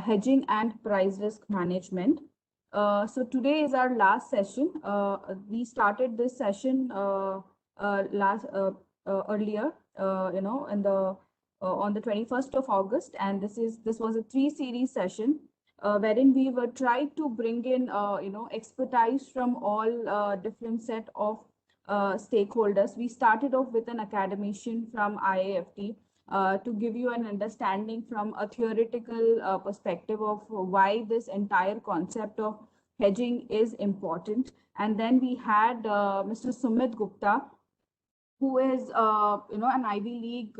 hedging and price risk management. So today is our last session. We started this session last earlier, in the on the 21st of August, and this was a three-series session wherein we were tried to bring in expertise from all different set of stakeholders. We started off with an academician from IAFT to give you an understanding from a theoretical perspective of why this entire concept of hedging is important. And then we had Mr. Sumit Gupta, who is an Ivy League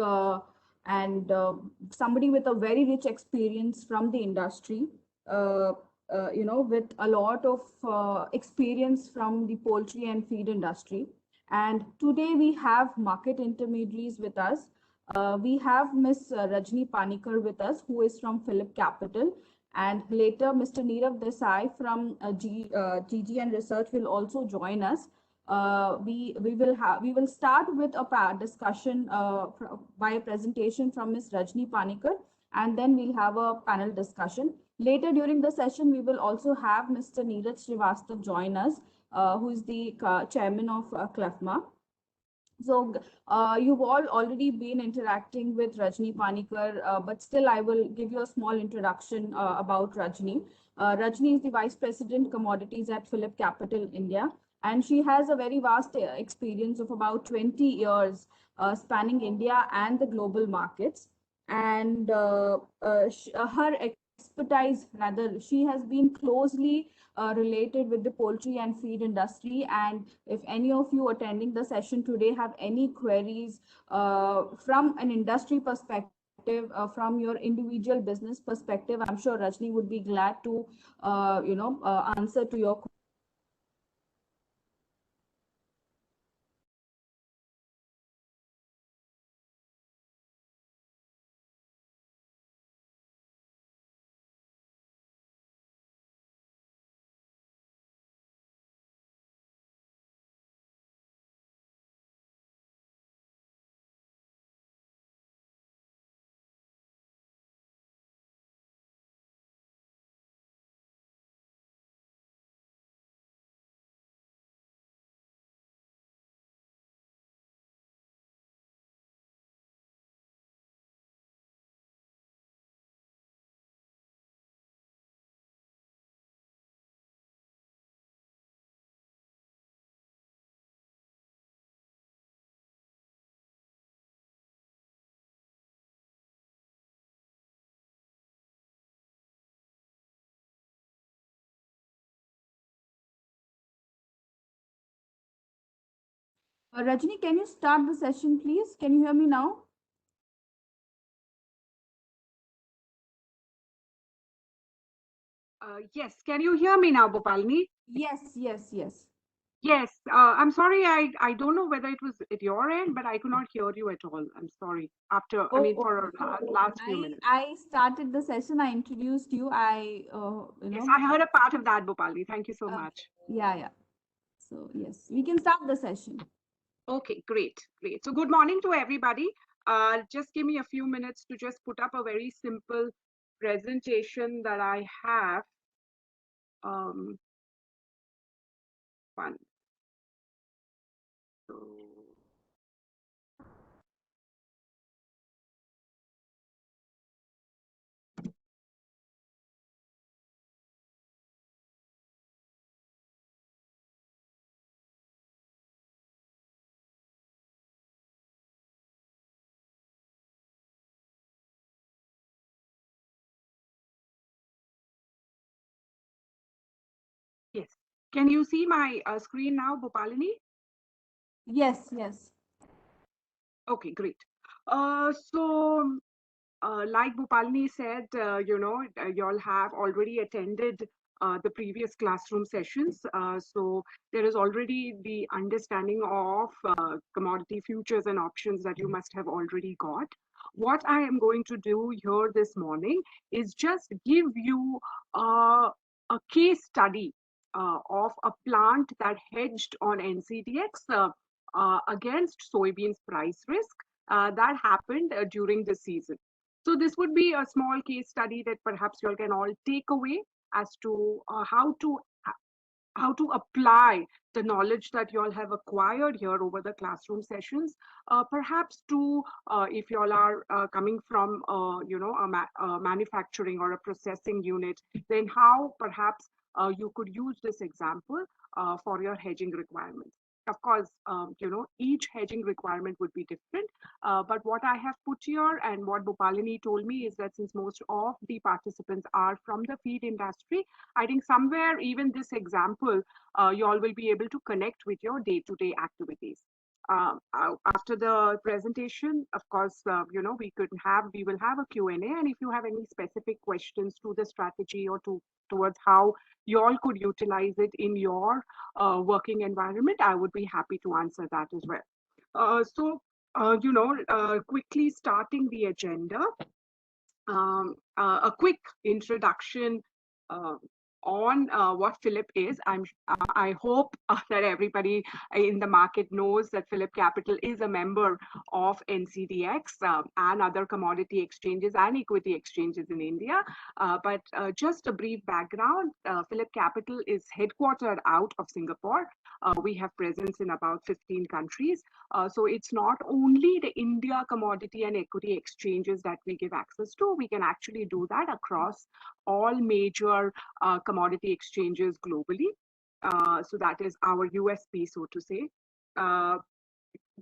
and somebody with a very rich experience from the industry, uh, with a lot of experience from the poultry and feed industry. And today we have market intermediaries with us. We have Ms. Rajni Panikar with us, who is from Phillip Capital, and later Mr. Nirav Desai from GGN Research will also join us. We will start with a discussion by a presentation from Ms. Rajni Panikar, and then we'll have a panel discussion. Later during the session, we will also have Mr. Neeraj Srivastav join us, who is the chairman of CLEFMA. So you've all already been interacting with Rajni Panikar, but still I will give you a small introduction about Rajni. Rajni is the Vice President Commodities at Phillip Capital India, and she has a very vast experience of about 20 years spanning India and the global markets. And her expertise, rather, she has been closely related with the poultry and feed industry. And if any of you attending the session today have any queries from an industry perspective, from your individual business perspective, I'm sure Rajni would be glad to, answer to your Rajni, can you start the session, please? Can you hear me now? Yes, can you hear me now, Bopalni? Yes, yes, yes. Yes, I'm sorry, I don't know whether it was at your end, but I could not hear you at all. I'm sorry. I mean, Oh, for okay. So last few I minutes. I started the session. I introduced you. Yes, I heard a part of that, Bopalni. Thank you so Okay. much. Yeah, yeah. So yes, we can start the session. Okay, great, great. So good morning to everybody. Just give me a few minutes to just put up a very simple presentation that I have. Um, one. So, yes. Can you see my screen now, Bopalini? Yes, yes. Okay, great. Like Bhupalni said, y'all have already attended the previous classroom sessions. So there is already the understanding of commodity futures and options that you must have already got. What I am going to do here this morning is just give you a case study of a plant that hedged on NCDX against soybeans price risk that happened during the season. So this would be a small case study that perhaps you all can all take away as to how to apply the knowledge that you all have acquired here over the classroom sessions, perhaps to if you all are coming from a manufacturing or a processing unit, then how perhaps you could use this example for your hedging requirements. Of course, each hedging requirement would be different, but what I have put here and what Bhupalini told me is that since most of the participants are from the feed industry, I think somewhere even this example, you all will be able to connect with your day-to-day activities. After the presentation, of course, we will have a Q&A, and if you have any specific questions to the strategy or towards how you all could utilize it in your working environment, I would be happy to answer that as well. Quickly starting the agenda, a quick introduction uh, on what Phillip is. I hope that everybody in the market knows that Phillip Capital is a member of NCDX and other commodity exchanges and equity exchanges in India. But just a brief background, Phillip Capital is headquartered out of Singapore. We have presence in about 15 countries. So it's not only the India commodity and equity exchanges that we give access to, we can actually do that across all major commodity exchanges globally. So that is our USP, so to say.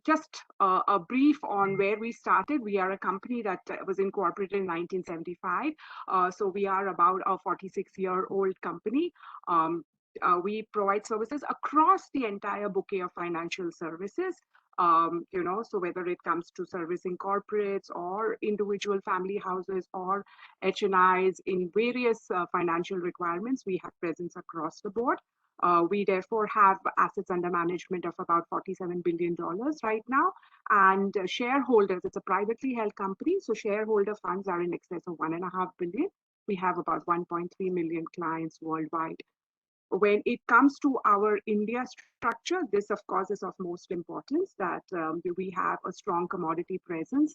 Just a brief on where we started. We are a company that was incorporated in 1975. So we are about a 46-year-old company. We provide services across the entire bouquet of financial services. So whether it comes to servicing corporates or individual family houses or HNIs in various financial requirements, we have presence across the board. We therefore have assets under management of about $47 billion right now. And shareholders, it's a privately held company, so shareholder funds are in excess of $1.5 billion. We have about 1.3 million clients worldwide. When it comes to our India structure, this of course is of most importance that we have a strong commodity presence.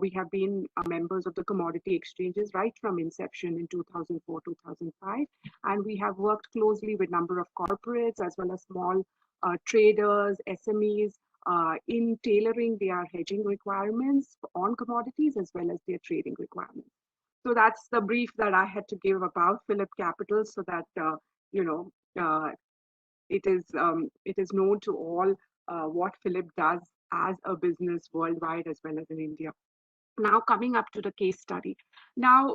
We have been members of the commodity exchanges right from inception in 2004, 2005, and we have worked closely with a number of corporates as well as small traders, SMEs, in tailoring their hedging requirements on commodities as well as their trading requirements. So that's the brief that I had to give about Phillip Capital, so that you know, uh, it is known to all what Phillip does as a business worldwide as well as in India. Now coming up to the case study. Now,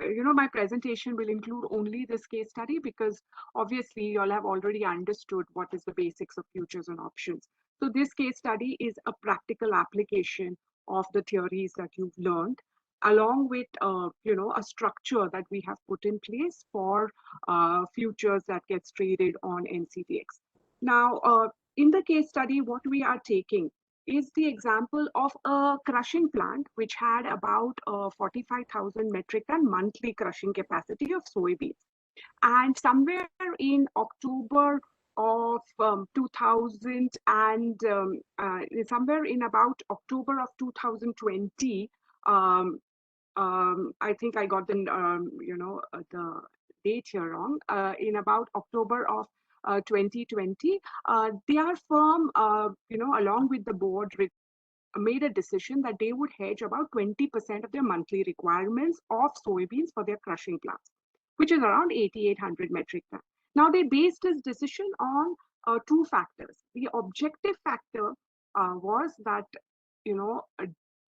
my presentation will include only this case study because obviously you all have already understood what is the basics of futures and options. So this case study is a practical application of the theories that you've learned, along with a structure that we have put in place for futures that gets traded on NCDX. Now, in the case study, what we are taking is the example of a crushing plant which had about 45,000 metric ton monthly crushing capacity of soybeans. And somewhere in October of 2000 and somewhere in about October of 2020, I think I got the date here wrong. In about October of 2020, their firm, along with the board, made a decision that they would hedge about 20% of their monthly requirements of soybeans for their crushing plants, which is around 8,800 metric ton. Now, they based this decision on two factors. The objective factor was that, you know,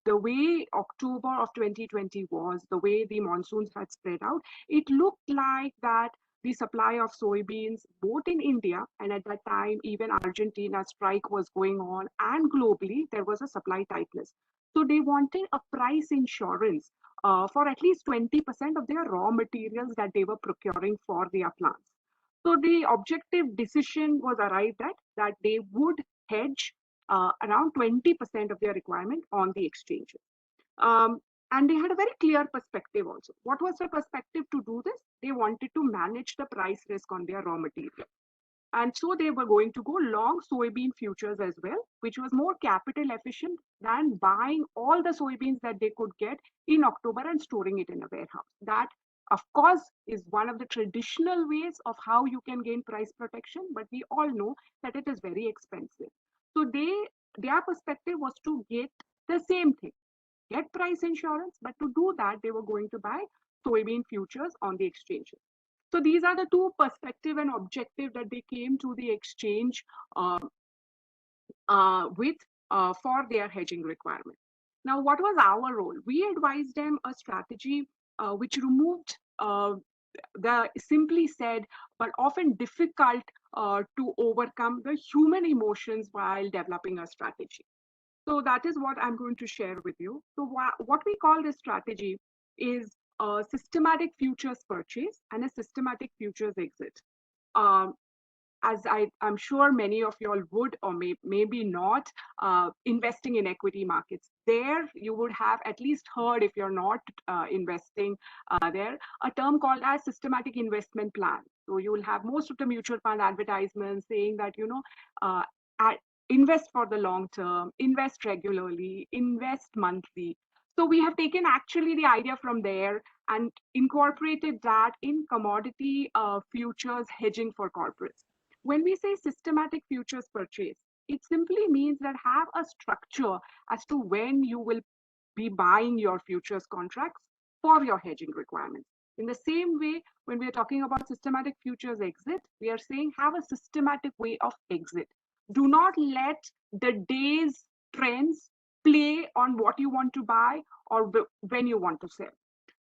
the way October of 2020 was, the way the monsoons had spread out, it looked like that the supply of soybeans, both in India and at that time, even Argentina strike was going on, and globally, there was a supply tightness. So they wanted a price insurance for at least 20% of their raw materials that they were procuring for their plants. So the objective decision was arrived at that they would hedge around 20% of their requirement on the exchanges. And they had a very clear perspective also. What was the perspective to do this? They wanted to manage the price risk on their raw material. And so they were going to go long soybean futures as well, which was more capital efficient than buying all the soybeans that they could get in October and storing it in a warehouse. That, of course, is one of the traditional ways of how you can gain price protection, but we all know that it is very expensive. So their perspective was to get the same thing, get price insurance, but to do that, they were going to buy soybean futures on the exchanges. So these are the two perspective and objective that they came to the exchange uh, with for their hedging requirement. Now, what was our role? We advised them a strategy which removed the simply said but often difficult to overcome the human emotions while developing a strategy. So that is what I'm going to share with you. So what we call this strategy is a systematic futures purchase and a systematic futures exit. Um, as I'm sure many of you all would or maybe not investing in equity markets. There you would have at least heard, if you're not investing there, a term called as systematic investment plan. So you will have most of the mutual fund advertisements saying that, uh, at, invest for the long term, invest regularly, invest monthly. So we have taken actually the idea from there and incorporated that in commodity futures hedging for corporates. When we say systematic futures purchase, it simply means that have a structure as to when you will be buying your futures contracts for your hedging requirements. In the same way, when we are talking about systematic futures exit, we are saying have a systematic way of exit. Do not let the day's trends play on what you want to buy or when you want to sell.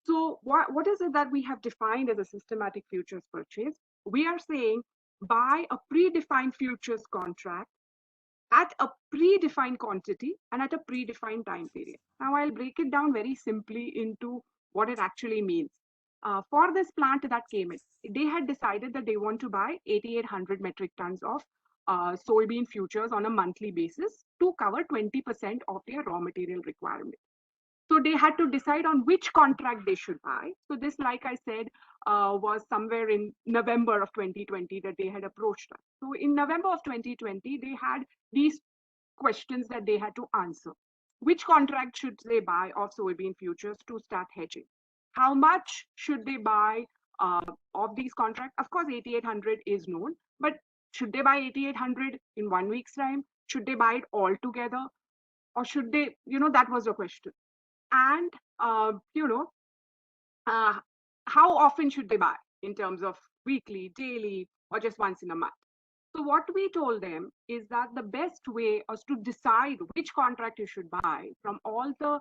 So what is it that we have defined as a systematic futures purchase? We are saying buy a predefined futures contract at a predefined quantity and at a predefined time period. Now I'll break it down very simply into what it actually means. For this plant that came in, they had decided that they want to buy 8,800 metric tons of soybean futures on a monthly basis to cover 20% of their raw material requirement. So they had to decide on which contract they should buy. So this, like I said, was somewhere in November of 2020 that they had approached us. So in November of 2020, they had these questions that they had to answer. Which contract should they buy of soybean futures to start hedging? How much should they buy of these contracts? Of course, 8,800 is known, but should they buy 8,800 in 1 week's time? Should they buy it all together? Or should they, that was the question. And uh, how often should they buy in terms of weekly, daily, or just once in a month? So what we told them is that the best way is to decide which contract you should buy from all the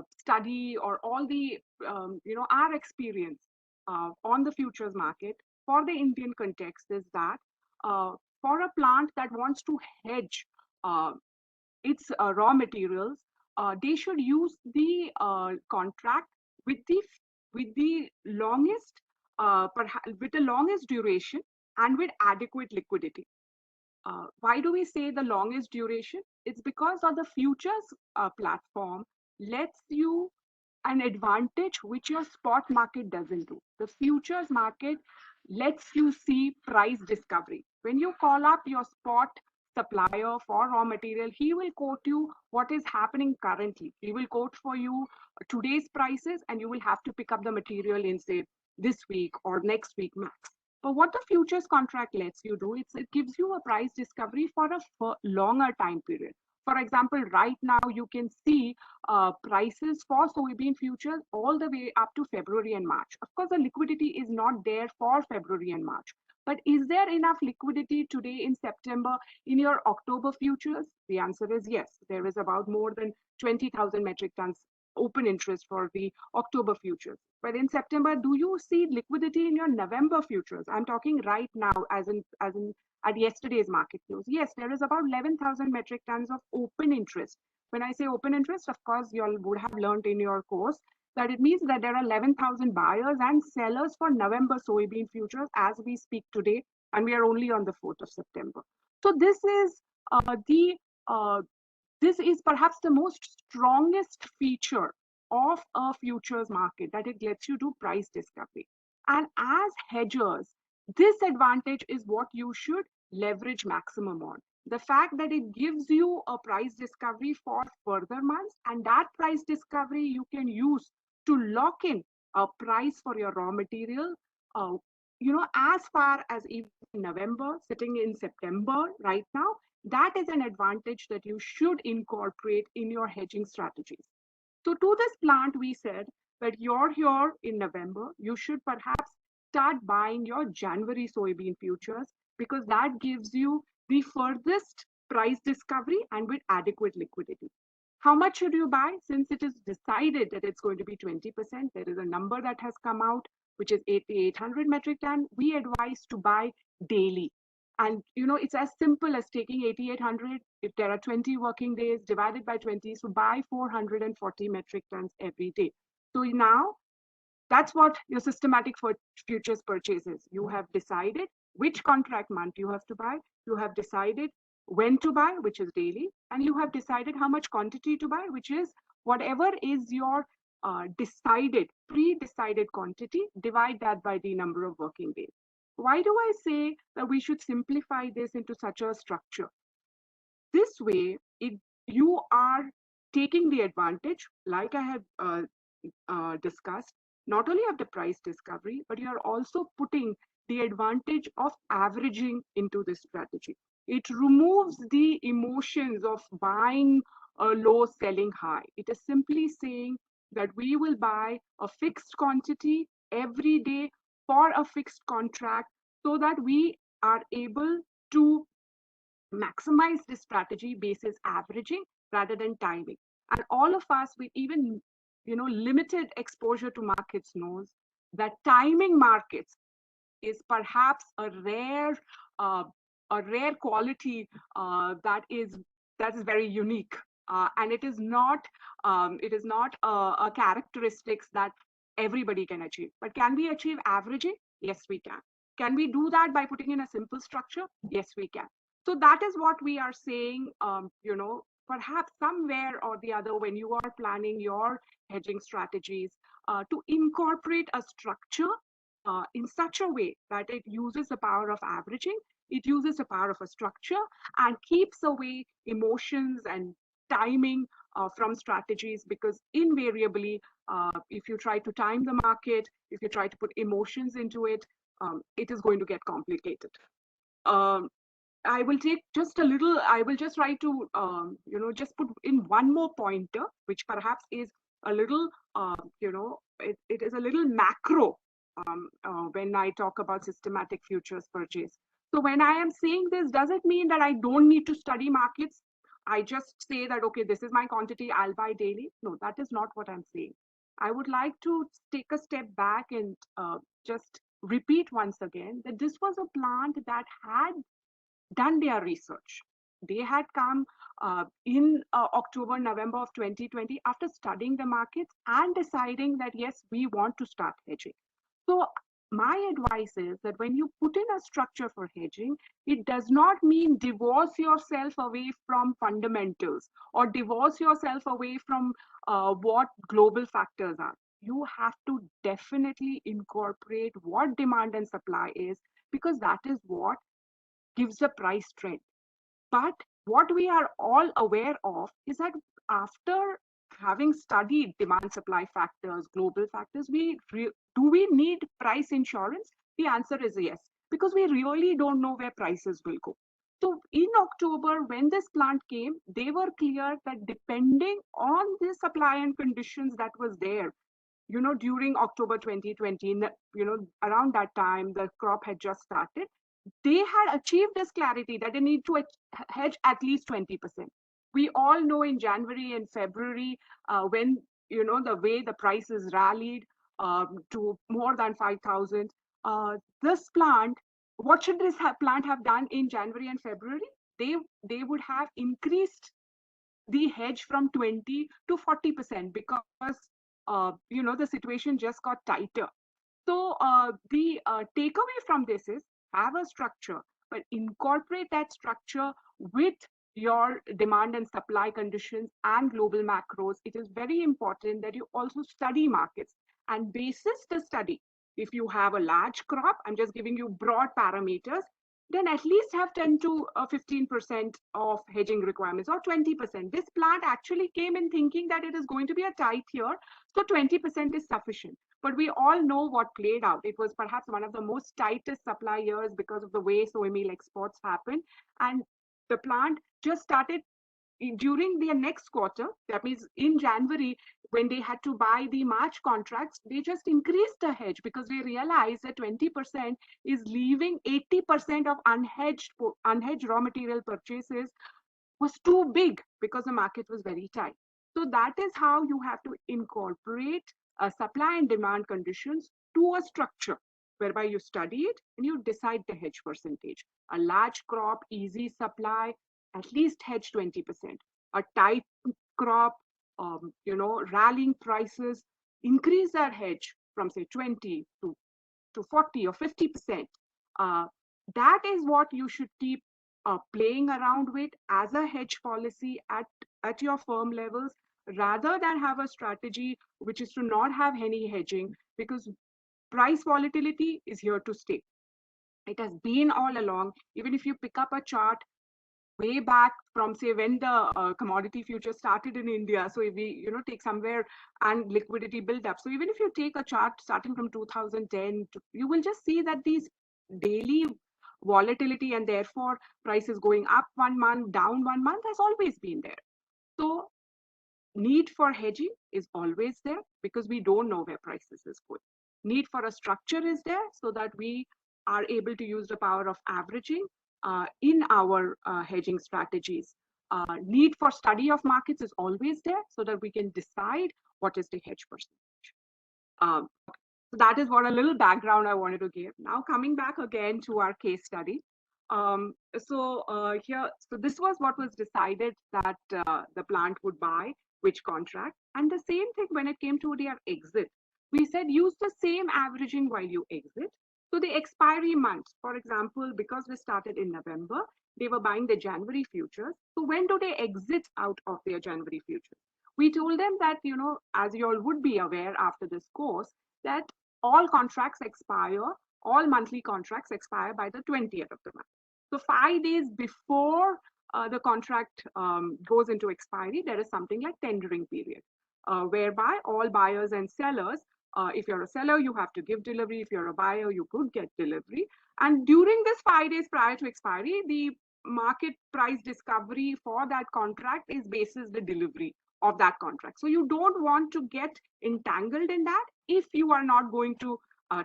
study or all the our experience on the futures market for the Indian context is that for a plant that wants to hedge uh, its raw materials, they should use the contract with the longest with the longest duration and with adequate liquidity. Why do we say the longest duration? It's because of the futures platform lets you an advantage which your spot market doesn't do. The futures market lets you see price discovery. When you call up your spot supplier for raw material, he will quote you what is happening currently. He will quote for you today's prices, and you will have to pick up the material in, say, this week or next week max. But what the futures contract lets you do, it gives you a price discovery for a longer time period. For example, right now you can see prices for soybean futures all the way up to February and March. Of course, the liquidity is not there for February and March. But is there enough liquidity today in September in your October futures? The answer is yes. There is about more than 20,000 metric tons open interest for the October futures. But in September, do you see liquidity in your November futures? I'm talking right now, as in at yesterday's market close. Yes, there is about 11,000 metric tons of open interest. When I say open interest, of course, you all would have learned in your course that it means that there are 11,000 buyers and sellers for November soybean futures as we speak today, and we are only on the 4th of September. So the uh, this is perhaps the most strongest feature of a futures market, that it lets you do price discovery. And as hedgers, This advantage is what you should leverage maximum on. The fact that it gives you a price discovery for further months, and that price discovery you can use to lock in a price for your raw material, uh, as far as even November, sitting in September right now, that is an advantage that you should incorporate in your hedging strategies. So to this plant, we said that you're here in November, you should perhaps start buying your January soybean futures because that gives you the furthest price discovery and with adequate liquidity. How much should you buy? Since it is decided that it's going to be 20%, there is a number that has come out, which is 8,800 metric ton. We advise to buy daily. And it's as simple as taking 8,800. If there are 20 working days divided by 20, so buy 440 metric tons every day. So now that's what your systematic for futures purchases. You have decided which contract month you have to buy. You have decided when to buy, which is daily, and you have decided how much quantity to buy, which is whatever is your pre-decided quantity, divide that by the number of working days. Why do I say that we should simplify this into such a structure? This way, you are taking the advantage, like I have discussed, not only of the price discovery, but you are also putting the advantage of averaging into this strategy. It removes the emotions of buying a low, selling high. It is simply saying that we will buy a fixed quantity every day for a fixed contract so that we are able to maximize this strategy basis averaging rather than timing. And all of us with even limited exposure to markets knows that timing markets is perhaps uh, a rare quality that is very unique, and it is not a characteristics that everybody can achieve. But can we achieve averaging? Yes, we can. Can we do that by putting in a simple structure? Yes, we can. So that is what we are saying. Perhaps somewhere or the other, when you are planning your hedging strategies, to incorporate a structure in such a way that it uses the power of averaging, it uses the power of a structure, and keeps away emotions and timing from strategies, because invariably, if you try to time the market, if you try to put emotions into it, it is going to get complicated. Um, I will take just a little, I will just try to, just put in one more pointer, which perhaps is a little, it is a little macro when I talk about systematic futures purchase. So when I am saying this, does it mean that I don't need to study markets? I just say that, okay, this is my quantity, I'll buy daily. No, that is not what I'm saying. I would like to take a step back and just repeat once again that this was a plant that had done their research. They had come in October, November of 2020 after studying the markets and deciding that, yes, we want to start hedging. So my advice is that when you put in a structure for hedging, it does not mean divorce yourself away from fundamentals or divorce yourself away from what global factors are. You have to definitely incorporate what demand and supply is, because that is what gives a price trend. But what we are all aware of is that after having studied demand supply factors, global factors, do we need price insurance? The answer is yes, because we really don't know where prices will go. So in October, when this plant came, they were clear that depending on the supply and conditions that was there, during October 2020, around that time, the crop had just started. They had achieved this clarity that they need to hedge at least 20%. We all know in January and February, when, the way the prices rallied to more than 5,000, this plant, what should this plant have done in January and February? They would have increased the hedge from 20 to 40% because the situation just got tighter. So the takeaway from this is have a structure, but incorporate that structure with your demand and supply conditions and global macros. It is very important that you also study markets, and basis the study, If you have a large crop, I'm just giving you broad parameters, then at least have 10 to 15% of hedging requirements or 20%. This plant actually came in thinking that it is going to be a tight year, so 20% is sufficient. But we all know what played out. It was perhaps one of the most tightest supply years because of the way soy meal exports happened. And the plant just started during their next quarter, that means in January, when they had to buy the March contracts, they just increased the hedge because they realized that 20% is leaving 80% of unhedged raw material purchases was too big because the market was very tight. So that is how you have to incorporate supply and demand conditions to a structure whereby you study it and you decide the hedge percentage. A large crop, easy supply, at least hedge 20%. A tight crop, rallying prices, increase that hedge from say 20 to 40 or 50%. That is what you should keep playing around with as a hedge policy at your firm levels, rather than have a strategy which is to not have any hedging, because price volatility is here to stay. It has been all along. Even if you pick up a chart way back from say when the commodity future started in India, so if we take somewhere and liquidity build up, so even if you take a chart starting from 2010, you will just see that these daily volatility and therefore prices going up one month, down one month has always been there. So need for hedging is always there because we don't know where prices is going. Need for a structure is there so that we are able to use the power of averaging in our hedging strategies. Need for study of markets is always there so that we can decide what is the hedge percentage. So that is what a little background I wanted to give. Now coming back again to our case study. So this was what was decided that the plant would buy, which contract. And the same thing when it came to their exit. We said use the same averaging while you exit. So the expiry months, for example, because we started in November, they were buying the January futures. So when do they exit out of their January futures? We told them that, as you all would be aware after this course, that all contracts expire, all monthly contracts expire by the 20th of the month. So 5 days before the contract goes into expiry, there is something like tendering period, whereby all buyers and sellers, if you're a seller, you have to give delivery. If you're a buyer, you could get delivery. And during this 5 days prior to expiry, the market price discovery for that contract is basis the delivery of that contract. So you don't want to get entangled in that if you are not going to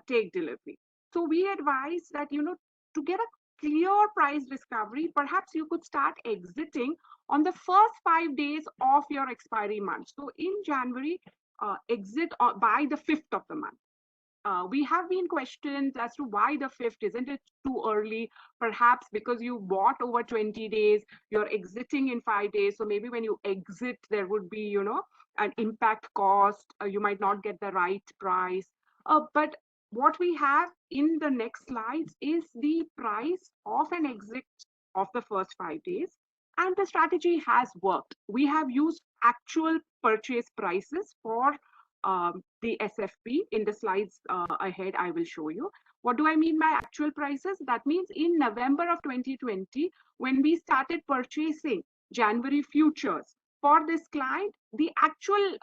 take delivery. So we advise that, to get a clear price discovery, perhaps you could start exiting on the first 5 days of your expiry month. So in January, exit by the 5th of the month. We have been questioned as to why the 5th, isn't it too early? Perhaps because you bought over 20 days, you're exiting in 5 days. So maybe when you exit, there would be, an impact cost. You might not get the right price. But what we have in the next slides is the price of an exit of the first 5 days. And the strategy has worked. We have used actual purchase prices for the SFP. In the slides ahead, I will show you. What do I mean by actual prices? That means in November of 2020, when we started purchasing January futures for this client, the actual,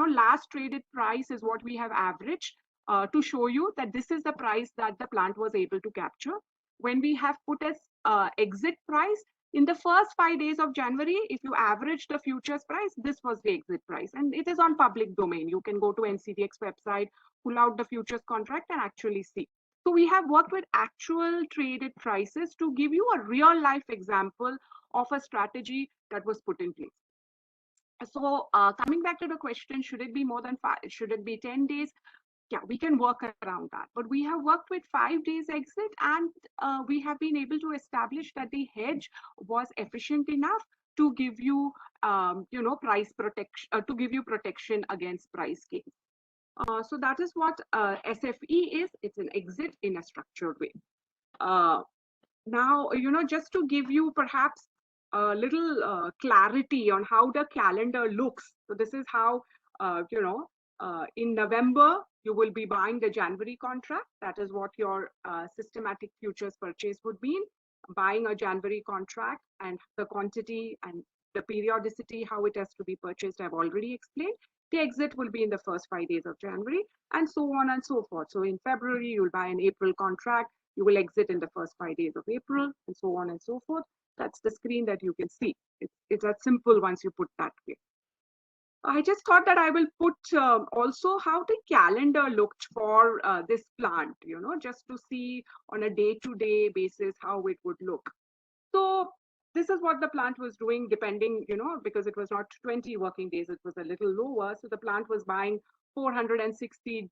last traded price is what we have averaged to show you that this is the price that the plant was able to capture. When we have put as exit price, in the first 5 days of January, if you average the futures price, this was the exit price. And it is on public domain. You can go to NCDX website, pull out the futures contract and actually see. So we have worked with actual traded prices to give you a real life example of a strategy that was put in place. So coming back to the question, should it be more than 5? Should it be 10 days? Yeah, we can work around that. But we have worked with 5 days exit, and we have been able to establish that the hedge was efficient enough to give you, price protection, to give you protection against price gains. So that is what SFE is. It's an exit in a structured way. Now, just to give you perhaps a little clarity on how the calendar looks. So this is how, In November, you will be buying the January contract. That is what your systematic futures purchase would mean. Buying a January contract, and the quantity and the periodicity, how it has to be purchased, I've already explained. The exit will be in the first 5 days of January, and so on and so forth. So in February, you'll buy an April contract. You will exit in the first 5 days of April, and so on and so forth. That's the screen that you can see. It's that simple once you put that way. I just thought that I will put also how the calendar looked for this plant, just to see on a day-to-day basis how it would look. So this is what the plant was doing, depending, because it was not 20 working days, it was a little lower. So the plant was buying 460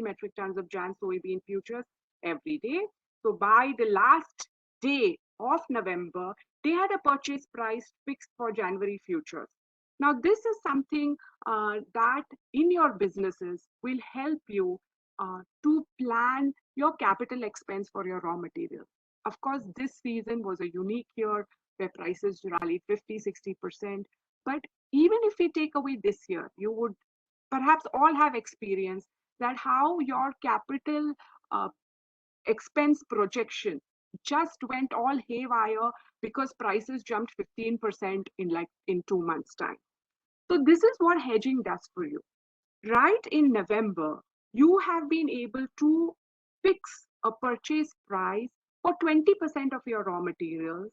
metric tons of Jan soybean futures every day. So by the last day of November, they had a purchase price fixed for January futures. Now, this is something that in your businesses will help you to plan your capital expense for your raw materials. Of course, this season was a unique year where prices rallied 50-60%. But even if we take away this year, you would perhaps all have experienced that how your capital expense projection just went all haywire because prices jumped 15% in 2 months' time. So this is what hedging does for you. Right in November, you have been able to fix a purchase price for 20% of your raw materials.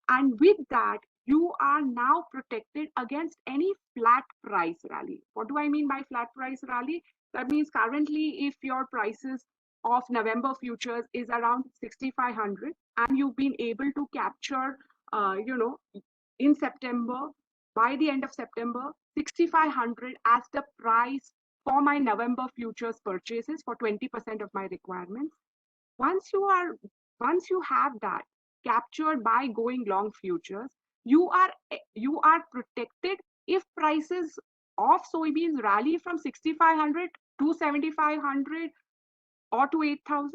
And with that, you are now protected against any flat price rally. What do I mean by flat price rally? That means currently, if your prices of November futures is around 6,500 and you've been able to capture, in September, by the end of September, 6,500 as the price for my November futures purchases for 20% of my requirements. Once you have that captured by going long futures, you are protected if prices of soybeans rally from 6,500 to 7,500 or to 8,000.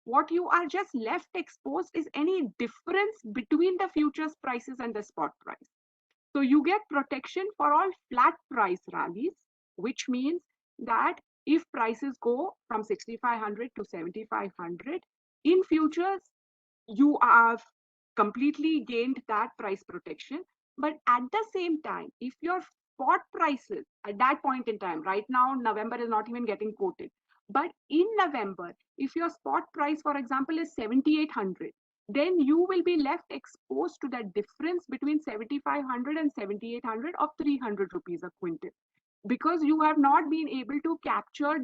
What you are just left exposed is any difference between the futures prices and the spot price. So you get protection for all flat price rallies, which means that if prices go from 6,500 to 7,500 in futures, you have completely gained that price protection. But at the same time, if your spot prices at that point in time, right now, November is not even getting quoted. But in November, if your spot price, for example, is 7,800, then you will be left exposed to that difference between 7,500 and 7,800 of 300 rupees a quintal, because you have not been able to capture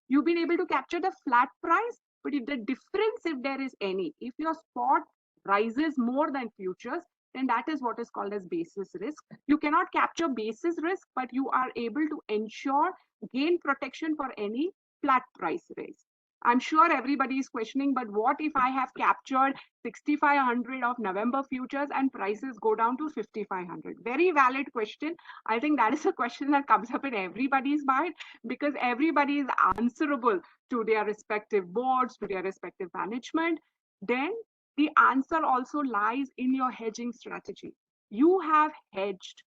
you've been able to capture the flat price, but if the difference, if there is any, if your spot rises more than futures, then that is what is called as basis risk. You cannot capture basis risk, but you are able to ensure gain protection for any flat price raise. I'm sure everybody is questioning, but what if I have captured 6,500 of November futures and prices go down to 5,500? Very valid question. I think that is a question that comes up in everybody's mind, because everybody is answerable to their respective boards, to their respective management. Then the answer also lies in your hedging strategy. You have hedged,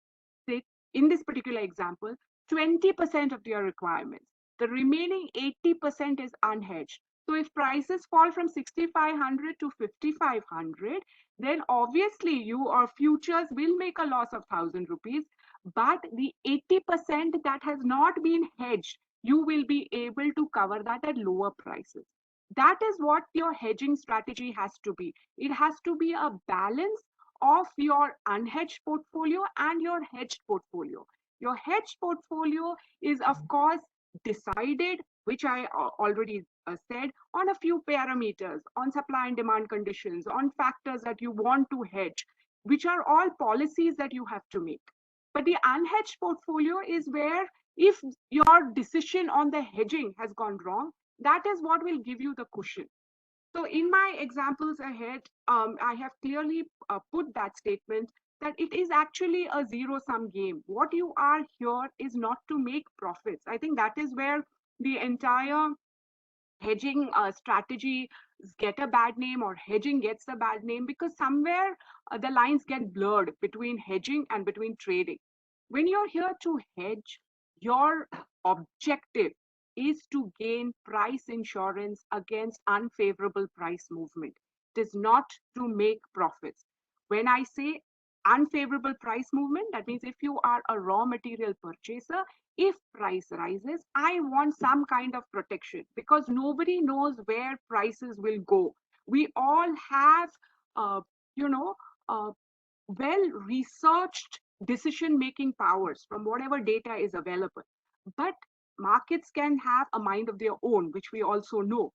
say, in this particular example, 20% of your requirements. The remaining 80% is unhedged. So if prices fall from 6,500 to 5,500, then obviously your futures will make a loss of 1,000 rupees. But the 80% that has not been hedged, you will be able to cover that at lower prices. That is what your hedging strategy has to be. It has to be a balance of your unhedged portfolio and your hedged portfolio. Your hedged portfolio is, of course, decided, which I already said, on a few parameters, on supply and demand conditions, on factors that you want to hedge, which are all policies that you have to make. But the unhedged portfolio is where, if your decision on the hedging has gone wrong, that is what will give you the cushion. So in my examples ahead, I have clearly put that statement that it is actually a zero-sum game. What you are here is not to make profits. I think that is where the entire hedging strategy get a bad name, or hedging gets a bad name, because somewhere the lines get blurred between hedging and between trading. When you're here to hedge, Your objective is to gain price insurance against unfavorable price movement. It is not to make profits. When I say unfavorable price movement, that means if you are a raw material purchaser, if price rises, I want some kind of protection because nobody knows where prices will go. We all have, uh, you know, uh, well researched decision making powers from whatever data is available. But markets can have a mind of their own, which we also know.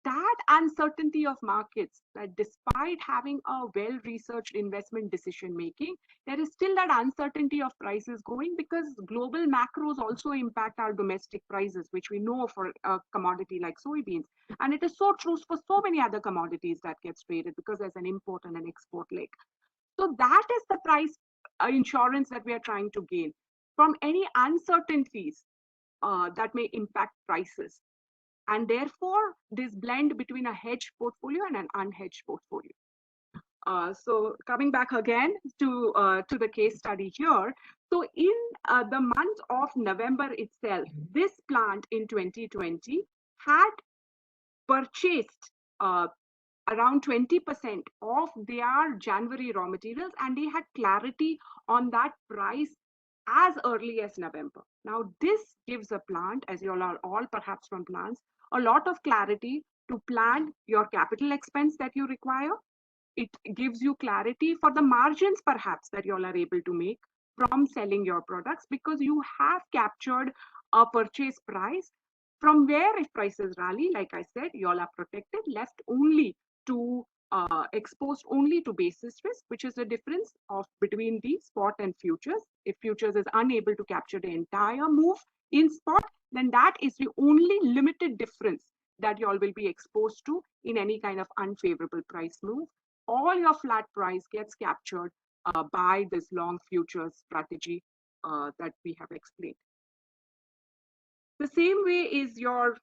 That uncertainty of markets, that despite having a well researched investment decision making, there is still that uncertainty of prices going because global macros also impact our domestic prices, which we know for a commodity like soybeans. And it is so true for so many other commodities that gets traded because there's an import and an export leg. So that is the price insurance that we are trying to gain from any uncertainties that may impact prices. And therefore, this blend between a hedged portfolio and an unhedged portfolio. So coming back again to the case study here. So in the month of November itself, this plant in 2020 had purchased around 20% of their January raw materials, and they had clarity on that price as early as November. Now, this gives a plant, as you all are all perhaps from plants, a lot of clarity to plan your capital expense that you require. It gives you clarity for the margins perhaps that you all are able to make from selling your products because you have captured a purchase price from where if prices rally, like I said, you all are protected, left only to exposed only to basis risk, which is the difference of between the spot and futures. If futures is unable to capture the entire move in spot, then that is the only limited difference that you all will be exposed to in any kind of unfavorable price move. All your flat price gets captured by this long futures strategy that we have explained. The same way is your,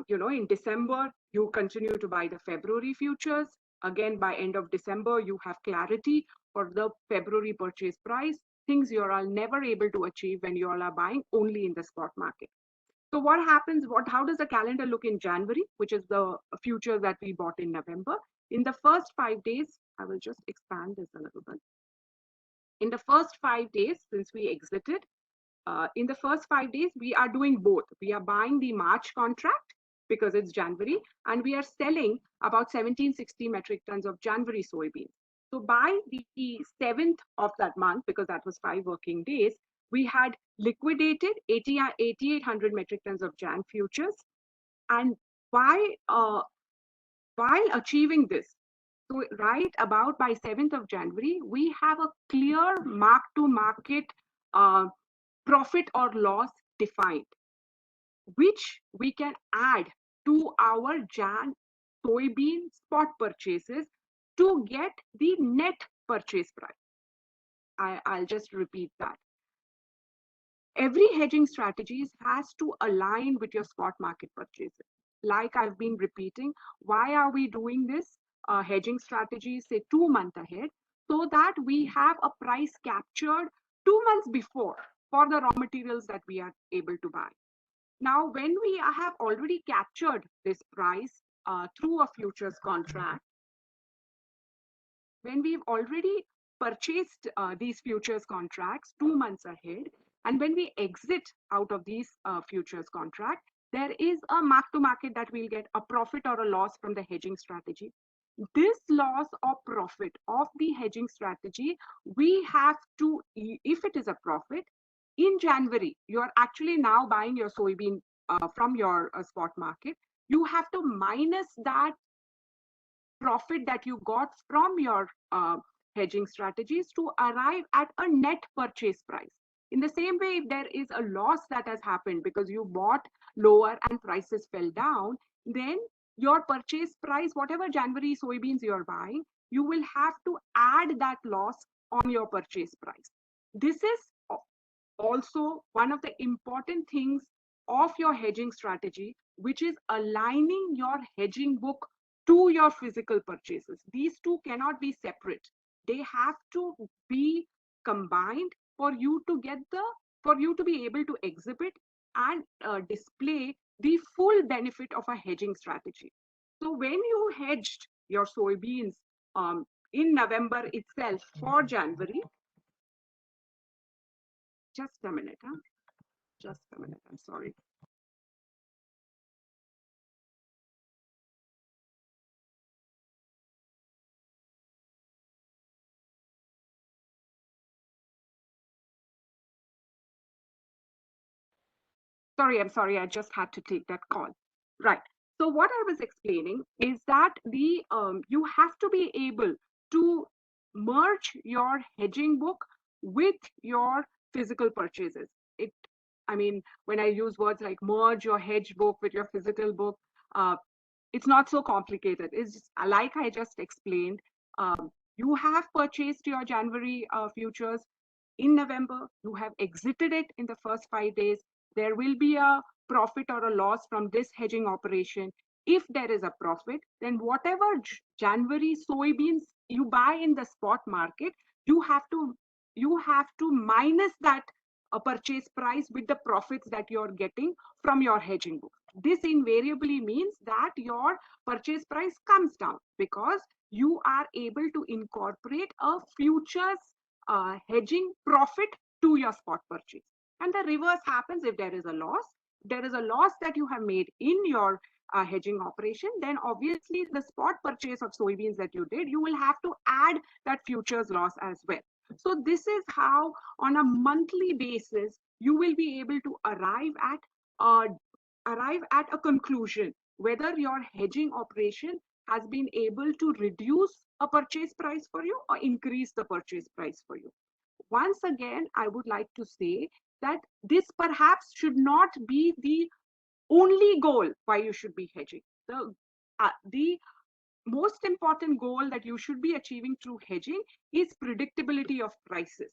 in December, you continue to buy the February futures. Again, by end of December, you have clarity for the February purchase price, things you're all never able to achieve when you all are buying only in the spot market. So what happens, how does the calendar look in January, which is the futures that we bought in November? In the first 5 days, I will just expand this a little bit. In the first 5 days since we exited, in the first 5 days, we are doing both. We are buying the March contract because it's January, and we are selling about 1760 metric tons of January soybeans. So by the 7th of that month, because that was 5 working days, we had liquidated 8,800 metric tons of Jan futures. And while achieving this, so right about by 7th of January, we have a clear mark-to-market profit or loss defined, which we can add to our Jan soybean spot purchases to get the net purchase price. I'll just repeat that. Every hedging strategy has to align with your spot market purchases. Like I've been repeating, why are we doing this hedging strategy, say 2 months ahead, so that we have a price captured 2 months before for the raw materials that we are able to buy. Now, when we have already captured this price through a futures contract, when we've already purchased these futures contracts 2 months ahead, and when we exit out of these futures contract, there is a mark to market that we'll get a profit or a loss from the hedging strategy. This loss or profit of the hedging strategy, we have to, if it is a profit, in January, you're actually now buying your soybean from your spot market. You have to minus that profit that you got from your hedging strategies to arrive at a net purchase price. In the same way, if there is a loss that has happened because you bought lower and prices fell down, then your purchase price, whatever January soybeans you're buying, you will have to add that loss on your purchase price. This is also one of the important things of your hedging strategy, which is aligning your hedging book to your physical purchases. These two cannot be separate. They have to be combined for you to get the for you to be able to exhibit and display the full benefit of a hedging strategy. So when you hedged your soybeans in November itself for January, just a minute, huh? Just a minute, I'm sorry. I'm sorry, I just had to take that call. Right. So what I was explaining is that the you have to be able to merge your hedging book with your physical purchases. It, I mean, when I use words like merge your hedge book with your physical book, uh, it's not so complicated. It's just, like I just explained. You have purchased your January futures in November. You have exited it in the first 5 days. There will be a profit or a loss from this hedging operation. If there is a profit, then whatever January soybeans you buy in the spot market, you have to minus that purchase price with the profits that you're getting from your hedging book. This invariably means that your purchase price comes down because you are able to incorporate a futures hedging profit to your spot purchase. And the reverse happens if there is a loss. There is a loss that you have made in your hedging operation, then obviously the spot purchase of soybeans that you did, you will have to add that futures loss as well. So this is how on a monthly basis you will be able to arrive at a conclusion whether your hedging operation has been able to reduce a purchase price for you or increase the purchase price for you. Once again, I would like to say that this perhaps should not be the only goal why you should be hedging. The most important goal that you should be achieving through hedging is predictability of prices,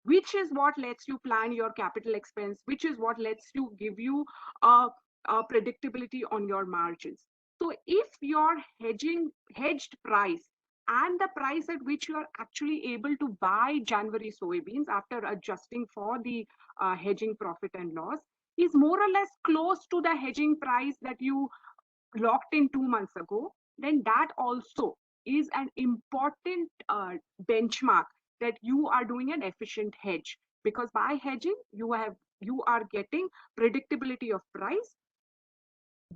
which is what lets you plan your capital expense, which is what lets you give you a predictability on your margins. So if your hedged price and the price at which you are actually able to buy January soybeans after adjusting for the hedging profit and loss is more or less close to the hedging price that you locked in 2 months ago, then that also is an important benchmark that you are doing an efficient hedge, because by hedging you are getting predictability of price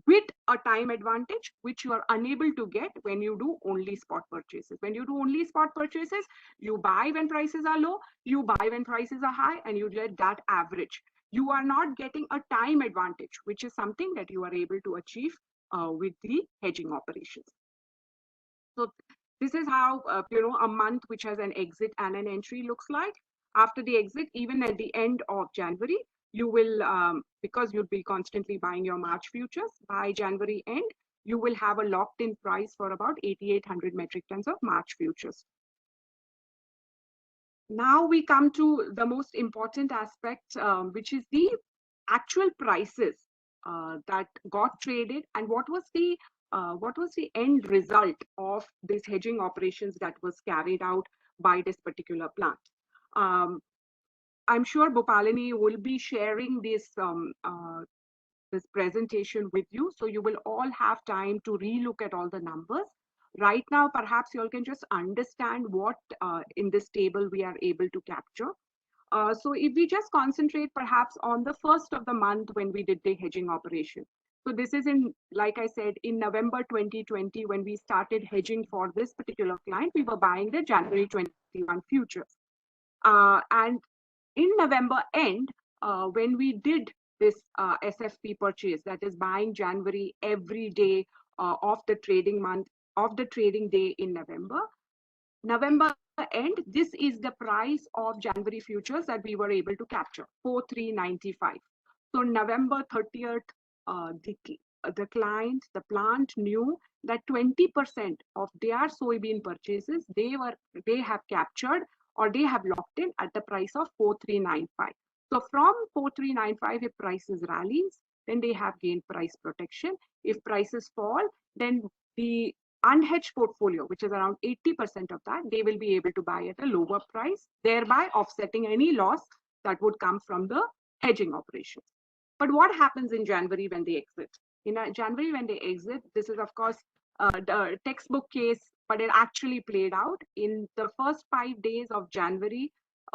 with a time advantage which you are unable to get when you do only spot purchases. When you do only spot purchases, you buy when prices are low, you buy when prices are high, and you get that average. You are not getting a time advantage, which is something that you are able to achieve with the hedging operations. So this is how a month which has an exit and an entry looks like. After the exit, even at the end of January, you will, because you'll be constantly buying your March futures, by January end, you will have a locked in price for about 8,800 metric tons of March futures. Now we come to the most important aspect, which is the actual prices that got traded, and what was the end result of this hedging operations that was carried out by this particular plant. I'm sure Bhupalini will be sharing this presentation with you, so you will all have time to relook at all the numbers. Right now, perhaps you all can just understand what in this table we are able to capture. So if we just concentrate perhaps on the first of the month when we did the hedging operation. So this is like I said, in November 2020, when we started hedging for this particular client, we were buying the January 21 futures. And in November end, when we did this SFP purchase, that is buying January every day of the trading month, of the trading day in November end, this is the price of January futures that we were able to capture, 4,395. So November 30th, the plant knew that 20% of their soybean purchases they have captured or they have locked in at the price of 4,395. So from 4,395, if prices rallies, then they have gained price protection. If prices fall, then the unhedged portfolio, which is around 80% of that, they will be able to buy at a lower price, thereby offsetting any loss that would come from the hedging operations. But what happens in January when they exit? In January when they exit, this is of course the textbook case, but it actually played out in the first 5 days of January.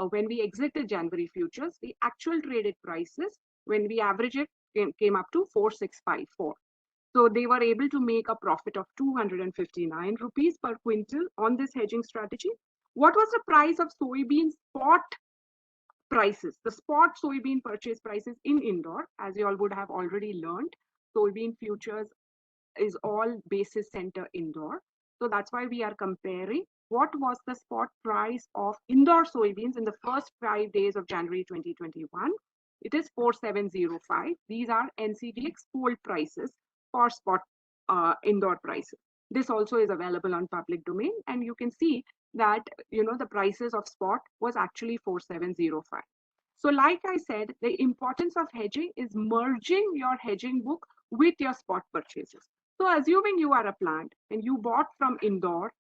When we exited January futures, the actual traded prices, when we average it, came up to 4654. So they were able to make a profit of 259 rupees per quintal on this hedging strategy. What was the price of soybean spot prices? The spot soybean purchase prices in Indore, as you all would have already learned, soybean futures is all basis center Indore. So that's why we are comparing what was the spot price of Indore soybeans in the first 5 days of January 2021. It is 4705. These are NCDX pool prices for spot Indore prices. This also is available on public domain, and you can see that the prices of spot was actually 4705. So like I said, the importance of hedging is merging your hedging book with your spot purchases. So assuming you are a plant and you bought from Indore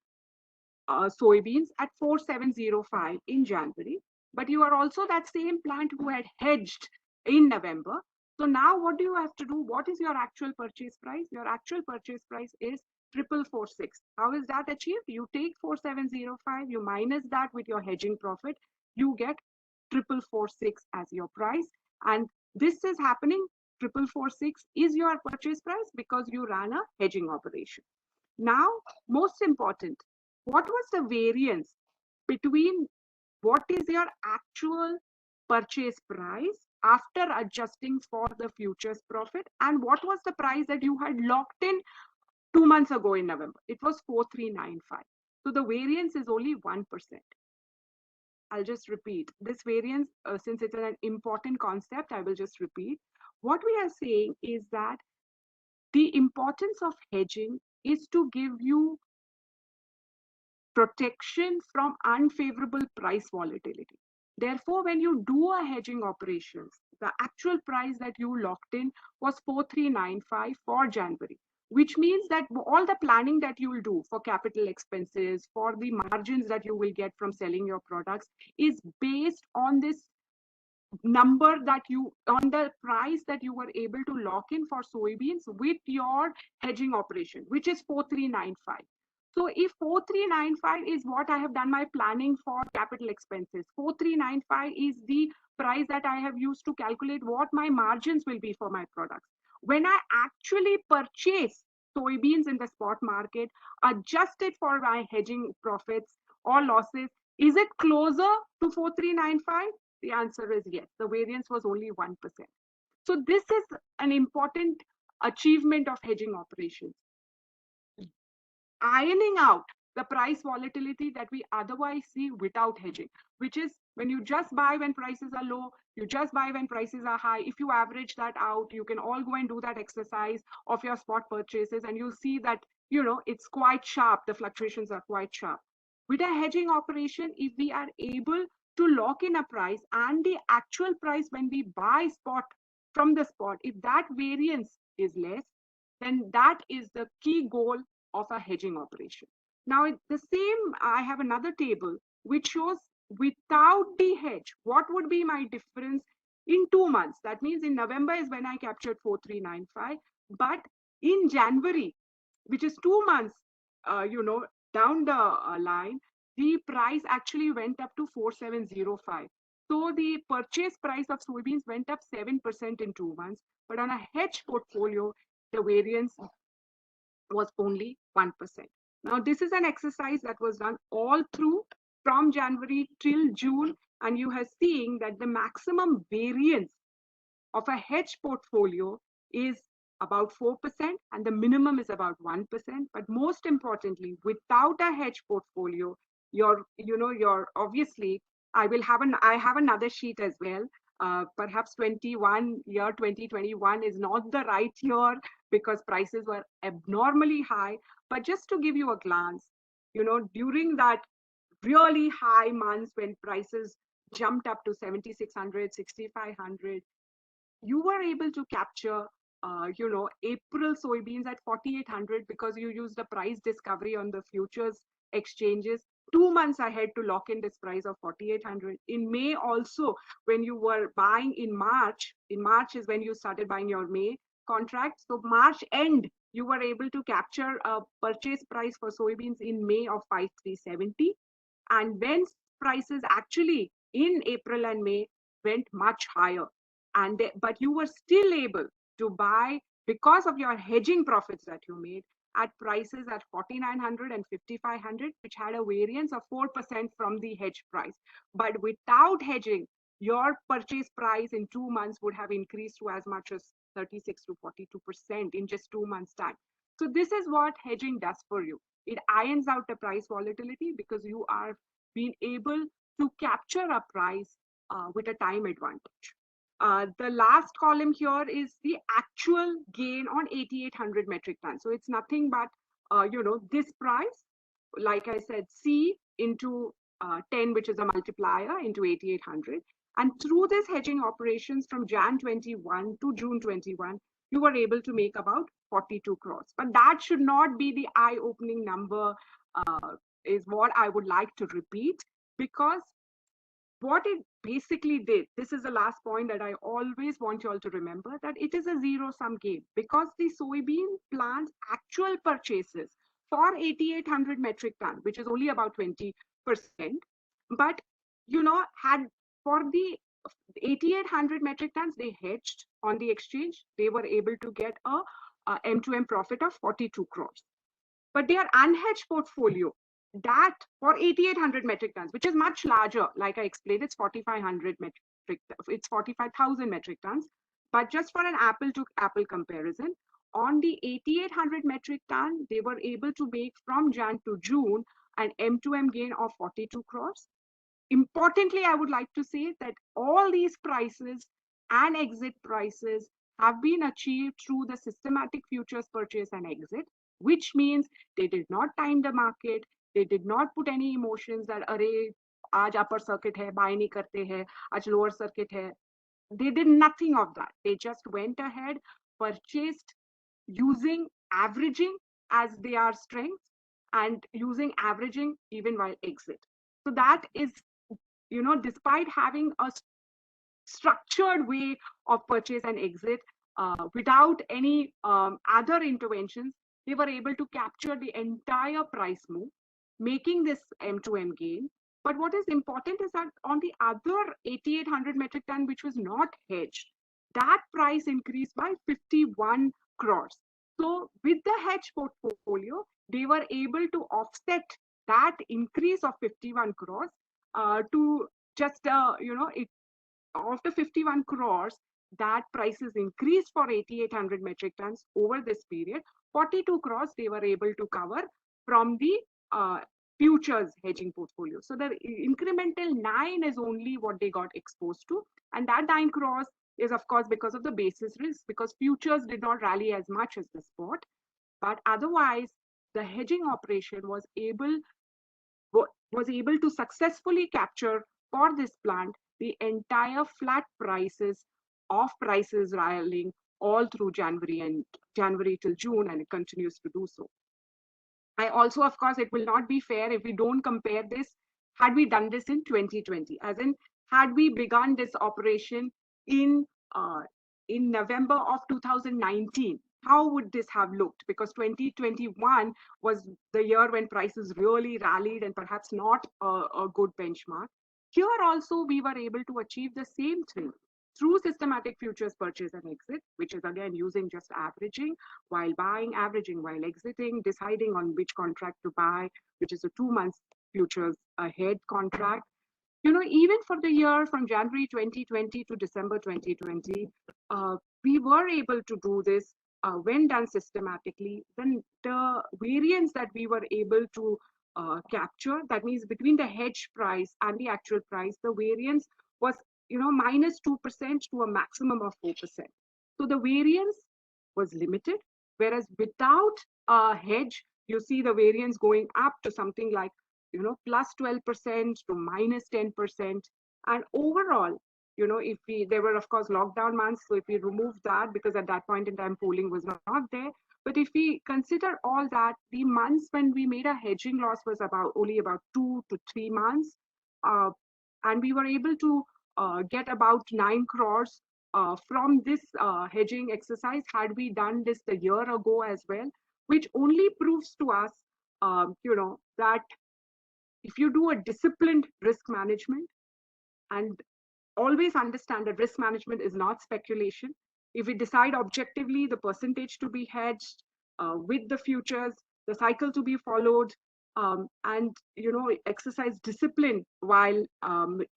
soybeans at 4705 in January, but you are also that same plant who had hedged in November. So now what do you have to do? What is your actual purchase price? Your actual purchase price is 4446. How is that achieved? You take 4705, you minus that with your hedging profit, you get 4446 as your price. And this is happening, 4446 is your purchase price because you ran a hedging operation. Now, most important, what was the variance between what is your actual purchase price after adjusting for the futures profit and what was the price that you had locked in 2 months ago in November? It was 4395. So the variance is only 1%. I'll just repeat this variance, since it's an important concept, I will just repeat. What we are saying is that the importance of hedging is to give you protection from unfavorable price volatility. Therefore, when you do a hedging operations, the actual price that you locked in was 4395 for January, which means that all the planning that you will do for capital expenses, for the margins that you will get from selling your products is based on this number that on the price that you were able to lock in for soybeans with your hedging operation, which is 4395. So if 4395 is what I have done my planning for capital expenses, 4395 is the price that I have used to calculate what my margins will be for my products. When I actually purchase soybeans in the spot market, adjusted for my hedging profits or losses, is it closer to 4395? The answer is yes. The variance was only 1%. So this is an important achievement of hedging operations. Ironing out the price volatility that we otherwise see without hedging, which is when you just buy when prices are low, you just buy when prices are high. If you average that out, you can all go and do that exercise of your spot purchases and you'll see that, it's quite sharp. The fluctuations are quite sharp. With a hedging operation, if we are able to lock in a price and the actual price when we buy spot from the spot, if that variance is less, then that is the key goal of a hedging operation. Now, the same, I have another table which shows without the hedge, what would be my difference in 2 months? That means in November is when I captured 4395, but in January, which is 2 months, down the line, the price actually went up to 4705. So the purchase price of soybeans went up 7% in 2 months, but on a hedge portfolio, the variance was only 1%. Now, this is an exercise that was done all through from January till June, and you are seeing that the maximum variance of a hedge portfolio is about 4% and the minimum is about 1%. But most importantly, without a hedge portfolio, you're obviously, I have another sheet as well. Perhaps 2021 is not the right year because prices were abnormally high. But just to give you a glance, during that really high months when prices jumped up to 7,600, 6,500, you were able to capture, April soybeans at 4,800 because you used the price discovery on the futures exchanges 2 months ahead to lock in this price of 4,800. In May also, when you were buying in March is when you started buying your May contract. So March end, you were able to capture a purchase price for soybeans in May of 5,370. And when prices actually in April and May went much higher, but you were still able to buy because of your hedging profits that you made at prices at 4,900 and 5,500, which had a variance of 4% from the hedge price. But without hedging, your purchase price in 2 months would have increased to as much as 36 to 42% in just 2 months' time. So this is what hedging does for you. It irons out the price volatility because you are being able to capture a price with a time advantage. The last column here is the actual gain on 8,800 metric tons. So it's nothing but, this price, like I said, C into 10, which is a multiplier, into 8,800. And through this hedging operations from Jan 21 to June 21, you were able to make about 42 crores. But that should not be the eye-opening number, is what I would like to repeat, because what it basically did, this is the last point that I always want you all to remember, that it is a zero-sum game, because the soybean plant's actual purchases for 8,800 metric ton, which is only about 20%, but had for the 8,800 metric tons they hedged on the exchange, they were able to get a M2M profit of 42 crores. But their unhedged portfolio, that for 8,800 metric tons, which is much larger, like I explained, it's 45,000 metric tons. But just for an apple to apple comparison, on the 8,800 metric ton, they were able to make from Jan to June an M2M gain of 42 crores. Importantly, I would like to say that all these prices and exit prices have been achieved through the systematic futures purchase and exit, which means they did not time the market, they did not put any emotions that array aaj upper circuit hai, buy nahi karte hai, aaj lower circuit hai. They did nothing of that. They just went ahead, purchased using averaging as their strength and using averaging even while exit. So that is, despite having a structured way of purchase and exit without any other interventions, they were able to capture the entire price move, making this M2M gain. But what is important is that on the other 8,800 metric ton, which was not hedged, that price increased by 51 crores. So with the hedge portfolio, they were able to offset that increase of 51 crores to just, of the 51 crores, that prices increased for 8,800 metric tons over this period. 42 crores they were able to cover from the futures hedging portfolio. So the incremental 9 is only what they got exposed to. And that 9 crores is, of course, because of the basis risk, because futures did not rally as much as the spot. But otherwise, the hedging operation was able to successfully capture for this plant the entire flat prices of prices rallying all through January till June, and it continues to do so. I also, of course, it will not be fair if we don't compare this. Had we done this in 2020, as in had we begun this operation in November of 2019, how would this have looked? Because 2021 was the year when prices really rallied and perhaps not a good benchmark. Here also, we were able to achieve the same thing through systematic futures purchase and exit, which is again using just averaging while buying, averaging while exiting, deciding on which contract to buy, which is a 2 month futures ahead contract. Even for the year from January 2020 to December 2020, we were able to do this when done systematically. Then the variance that we were able to capture, that means between the hedge price and the actual price, the variance was minus 2% to a maximum of 4%. So the variance was limited, whereas without a hedge, you see the variance going up to something like plus 12% to minus 10%. And overall, if there were of course lockdown months, so if we remove that, because at that point in time polling was not there, But if we consider all that, the months when we made a hedging loss was only about 2 to 3 months, uh, and we were able to get about 9 crores from this hedging exercise. Had we done this a year ago as well, which only proves to us, that if you do a disciplined risk management and always understand that risk management is not speculation. If we decide objectively the percentage to be hedged with the futures, the cycle to be followed, and exercise discipline while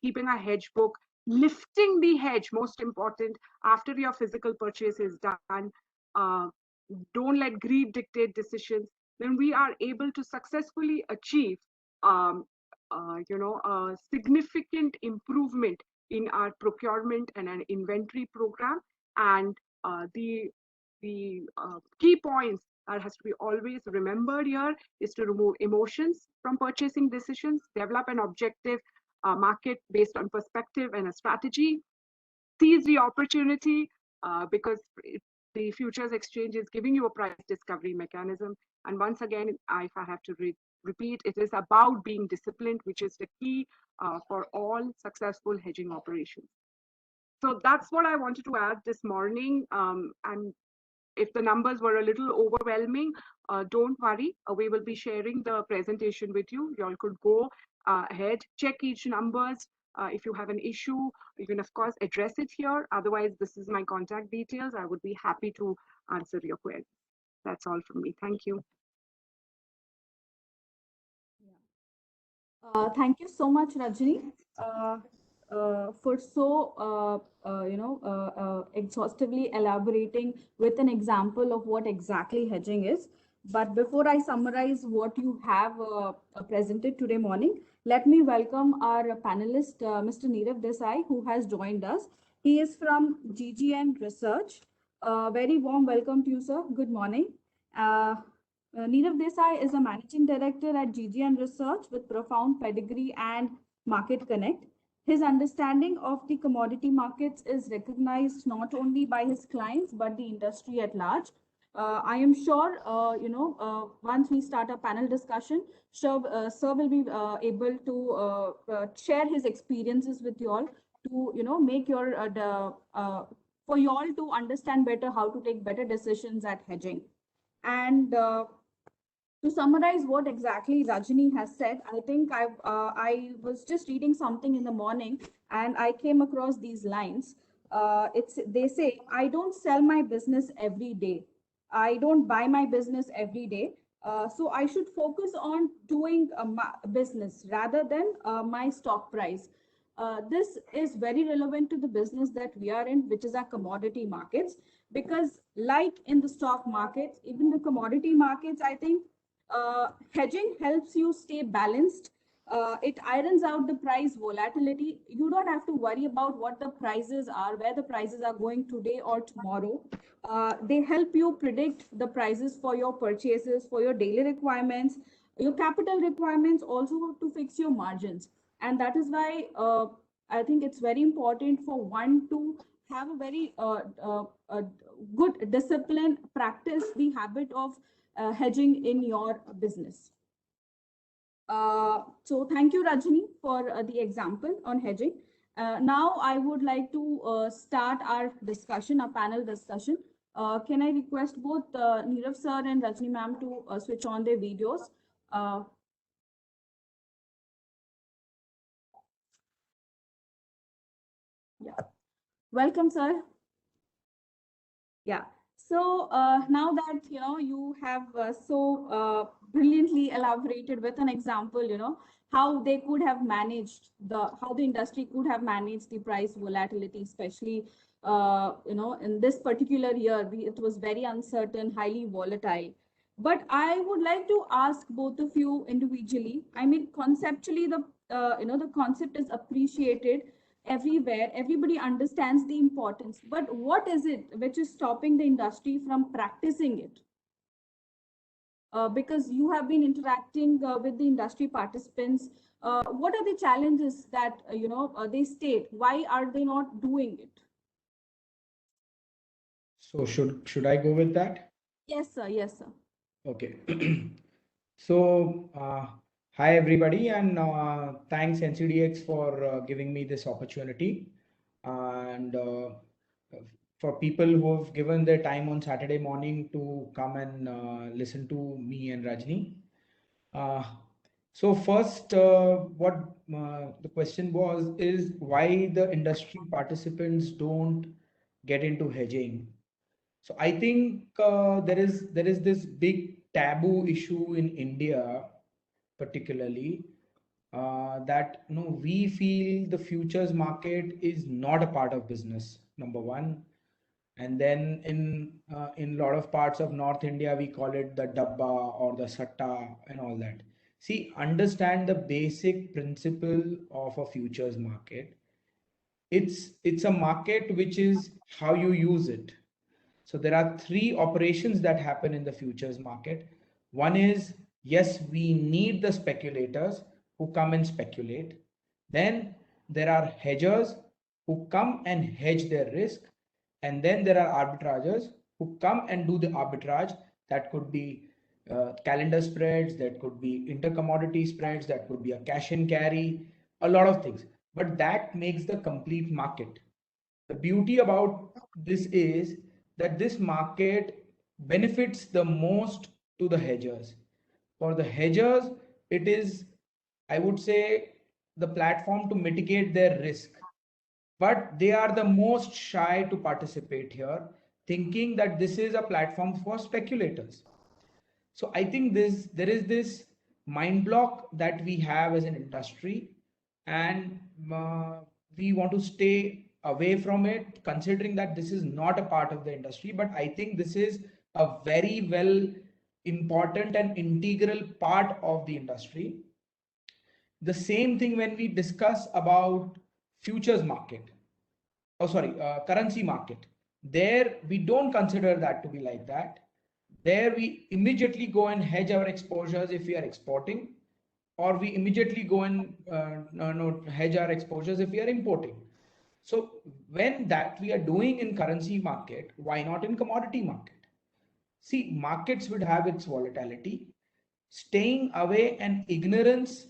keeping a hedge book, lifting the hedge, most important, after your physical purchase is done. Uh, don't let greed dictate decisions. Then we are able to successfully achieve, um, a significant improvement in our procurement and an inventory program. And the key points that has to be always remembered here is to remove emotions from purchasing decisions, develop an objective market based on perspective and a strategy, seize the opportunity because the futures exchange is giving you a price discovery mechanism. And once again, if I have to repeat, it is about being disciplined, which is the key for all successful hedging operations. So that's what I wanted to add this morning. And if the numbers were a little overwhelming, don't worry. We will be sharing the presentation with you. You all could go ahead, check each numbers. If you have an issue, you can of course address it here. Otherwise, this is my contact details. I would be happy to answer your queries. That's all from me. Thank you. Thank you so much, Rajni, for so exhaustively elaborating with an example of what exactly hedging is. But before I summarize what you have presented today morning, let me welcome our panelist, Mr. Nirav Desai, who has joined us. He is from GGN Research. Very warm welcome to you, sir. Good morning. Nirav Desai is a managing director at GGN Research with profound pedigree and market connect. His understanding of the commodity markets is recognized not only by his clients but the industry at large. I am sure, once we start a panel discussion, sir will be able to share his experiences with you all to, make your, for you all to understand better how to take better decisions at hedging. And to summarize what exactly Rajni has said, I think I was just reading something in the morning and I came across these lines. They say, I don't sell my business every day. I don't buy my business every day. So I should focus on doing business rather than my stock price. This is very relevant to the business that we are in, which is our commodity markets, because like in the stock markets, even the commodity markets, I think hedging helps you stay balanced. It irons out the price volatility. You don't have to worry about what the prices are, where the prices are going today or tomorrow. They help you predict the prices for your purchases, for your daily requirements, your capital requirements, also to fix your margins. And that is why I think it's very important for one to have a very good discipline, practice the habit of hedging in your business. So thank you, Rajni, for the example on hedging. Now I would like to start our discussion, our panel discussion. Can I request both Nirav sir and Rajni ma'am to switch on their videos? Yeah. Welcome, sir. Yeah. So now that you have so brilliantly elaborated with an example, how they could have managed how the industry could have managed the price volatility, especially in this particular year, it was very uncertain, highly volatile. But I would like to ask both of you individually. I mean, conceptually, the concept is appreciated everywhere. Everybody understands the importance, but what is it which is stopping the industry from practicing it? Because you have been interacting with the industry participants, what are the challenges that they state? Why are they not doing it? So should I go with that? Yes, sir. Yes, sir. Okay. So, hi everybody, and thanks NCDX for giving me this opportunity. And for people who have given their time on Saturday morning to come and listen to me and Rajni. Uh, so first, what the question was is why the industry participants don't get into hedging. So I think there is this big taboo issue in India, particularly that we feel the futures market is not a part of business. Number one, and then in a lot of parts of North India we call it the dabba or the satta and all that. See, understand the basic principle of a futures market. It's a market which is how you use it. So there are three operations that happen in the futures market. One is, yes, we need the speculators who come and speculate. Then there are hedgers who come and hedge their risk. And then there are arbitrageurs who come and do the arbitrage. That could be calendar spreads, that could be intercommodity spreads, that could be a cash and carry, a lot of things. But that makes the complete market. The beauty about this is that this market benefits the most to the hedgers. For the hedgers, it is, I would say, the platform to mitigate their risk. But they are the most shy to participate here, thinking that this is a platform for speculators. So I think there is this mind block that we have as an industry, and we want to stay away from it, considering that this is not a part of the industry. But I think this is a very well important and integral part of the industry. The same thing when we discuss about futures market, oh sorry, currency market. There we don't consider that to be like that. There we immediately go and hedge our exposures if we are exporting, or we immediately go and no, hedge our exposures if we are importing. So when that we are doing in currency market, why not in commodity market? See, markets would have its volatility. Staying away and ignorance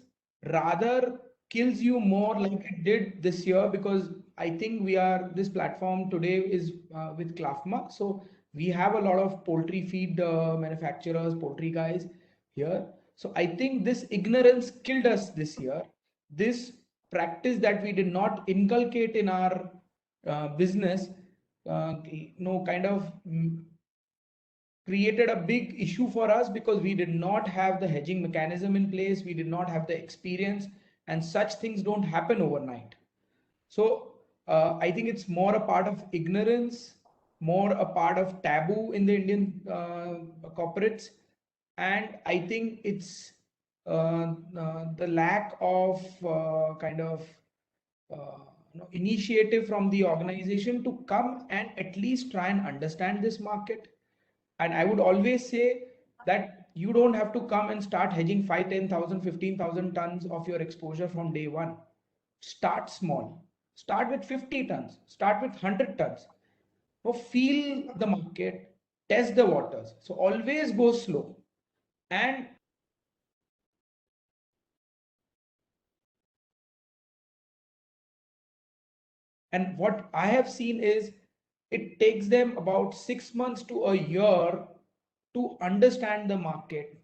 rather kills you more like it did this year, because I think this platform today is with Klafma. So we have a lot of poultry feed manufacturers, poultry guys here. So I think this ignorance killed us this year. This practice that we did not inculcate in our business, kind of created a big issue for us, because we did not have the hedging mechanism in place, we did not have the experience, and such things don't happen overnight. So I think it's more a part of ignorance, more a part of taboo in the Indian corporates, and I think it's the lack of initiative from the organization to come and at least try and understand this market. And I would always say that you don't have to come and start hedging 5, 10,000, 15,000 tons of your exposure from day one. Start small. Start with 50 tons. Start with 100 tons. So feel the market, test the waters. So always go slow. And what I have seen is it takes them about 6 months to a year to understand the market,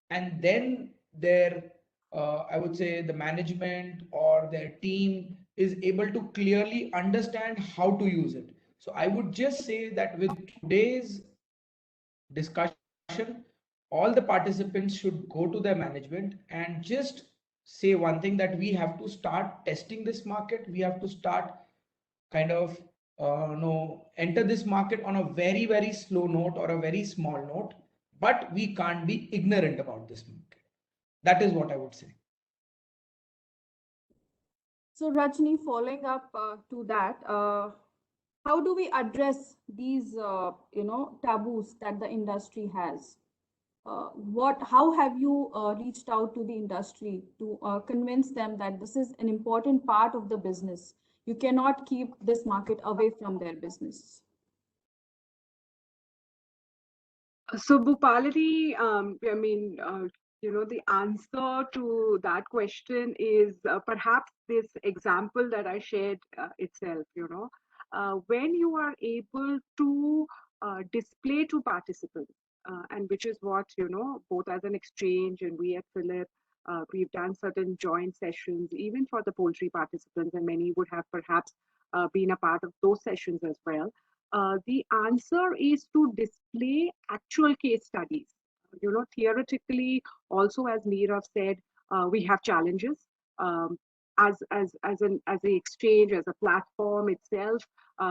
and then their I would say the management or their team is able to clearly understand how to use it. So I would just say that with today's discussion, all the participants should go to their management and just say one thing, that we have to start testing this market, we have to start kind of no enter this market on a very very slow note or a very small note, but we can't be ignorant about this market. That is what I would say. So, Rajni, following up to that, how do we address these, taboos that the industry has? How have you reached out to the industry to convince them that this is an important part of the business? You cannot keep this market away from their business. So, Bhupalini, I mean, the answer to that question is perhaps this example that I shared itself, when you are able to display to participants, and which is what, both as an exchange and we at Philip, we've done certain joint sessions, even for the poultry participants, and many would have perhaps been a part of those sessions as well. The answer is to display actual case studies. Theoretically, also as Neerav said, we have challenges. Um, as an exchange, as a platform itself,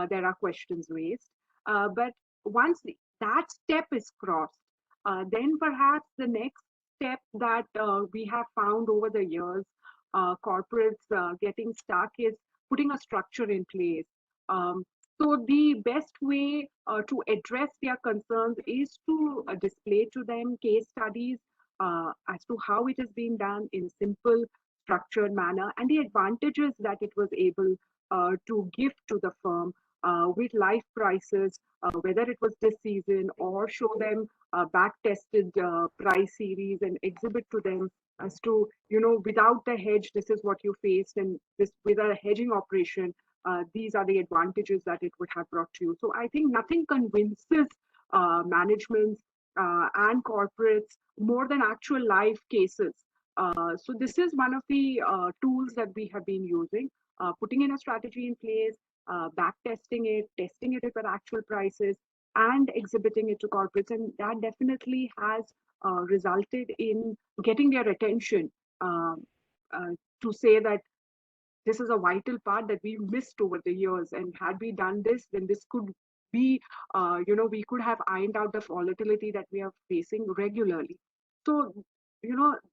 there are questions raised. But once that step is crossed, then perhaps the next step that we have found over the years, corporates getting stuck is putting a structure in place. Um, so the best way to address their concerns is to display to them case studies as to how it has been done in a simple, structured manner and the advantages that it was able to give to the firm with live prices, whether it was this season, or show them back-tested price series and exhibit to them as to, without the hedge, this is what you faced, and this with a hedging operation, these are the advantages that it would have brought to you. So I think nothing convinces managements and corporates more than actual live cases. So this is one of the tools that we have been using, putting in a strategy in place, back testing it at actual prices, and exhibiting it to corporates. And that definitely has resulted in getting their attention um, uh, to say that this is a vital part that we missed over the years. And had we done this, then this could be, we could have ironed out the volatility that we are facing regularly. So,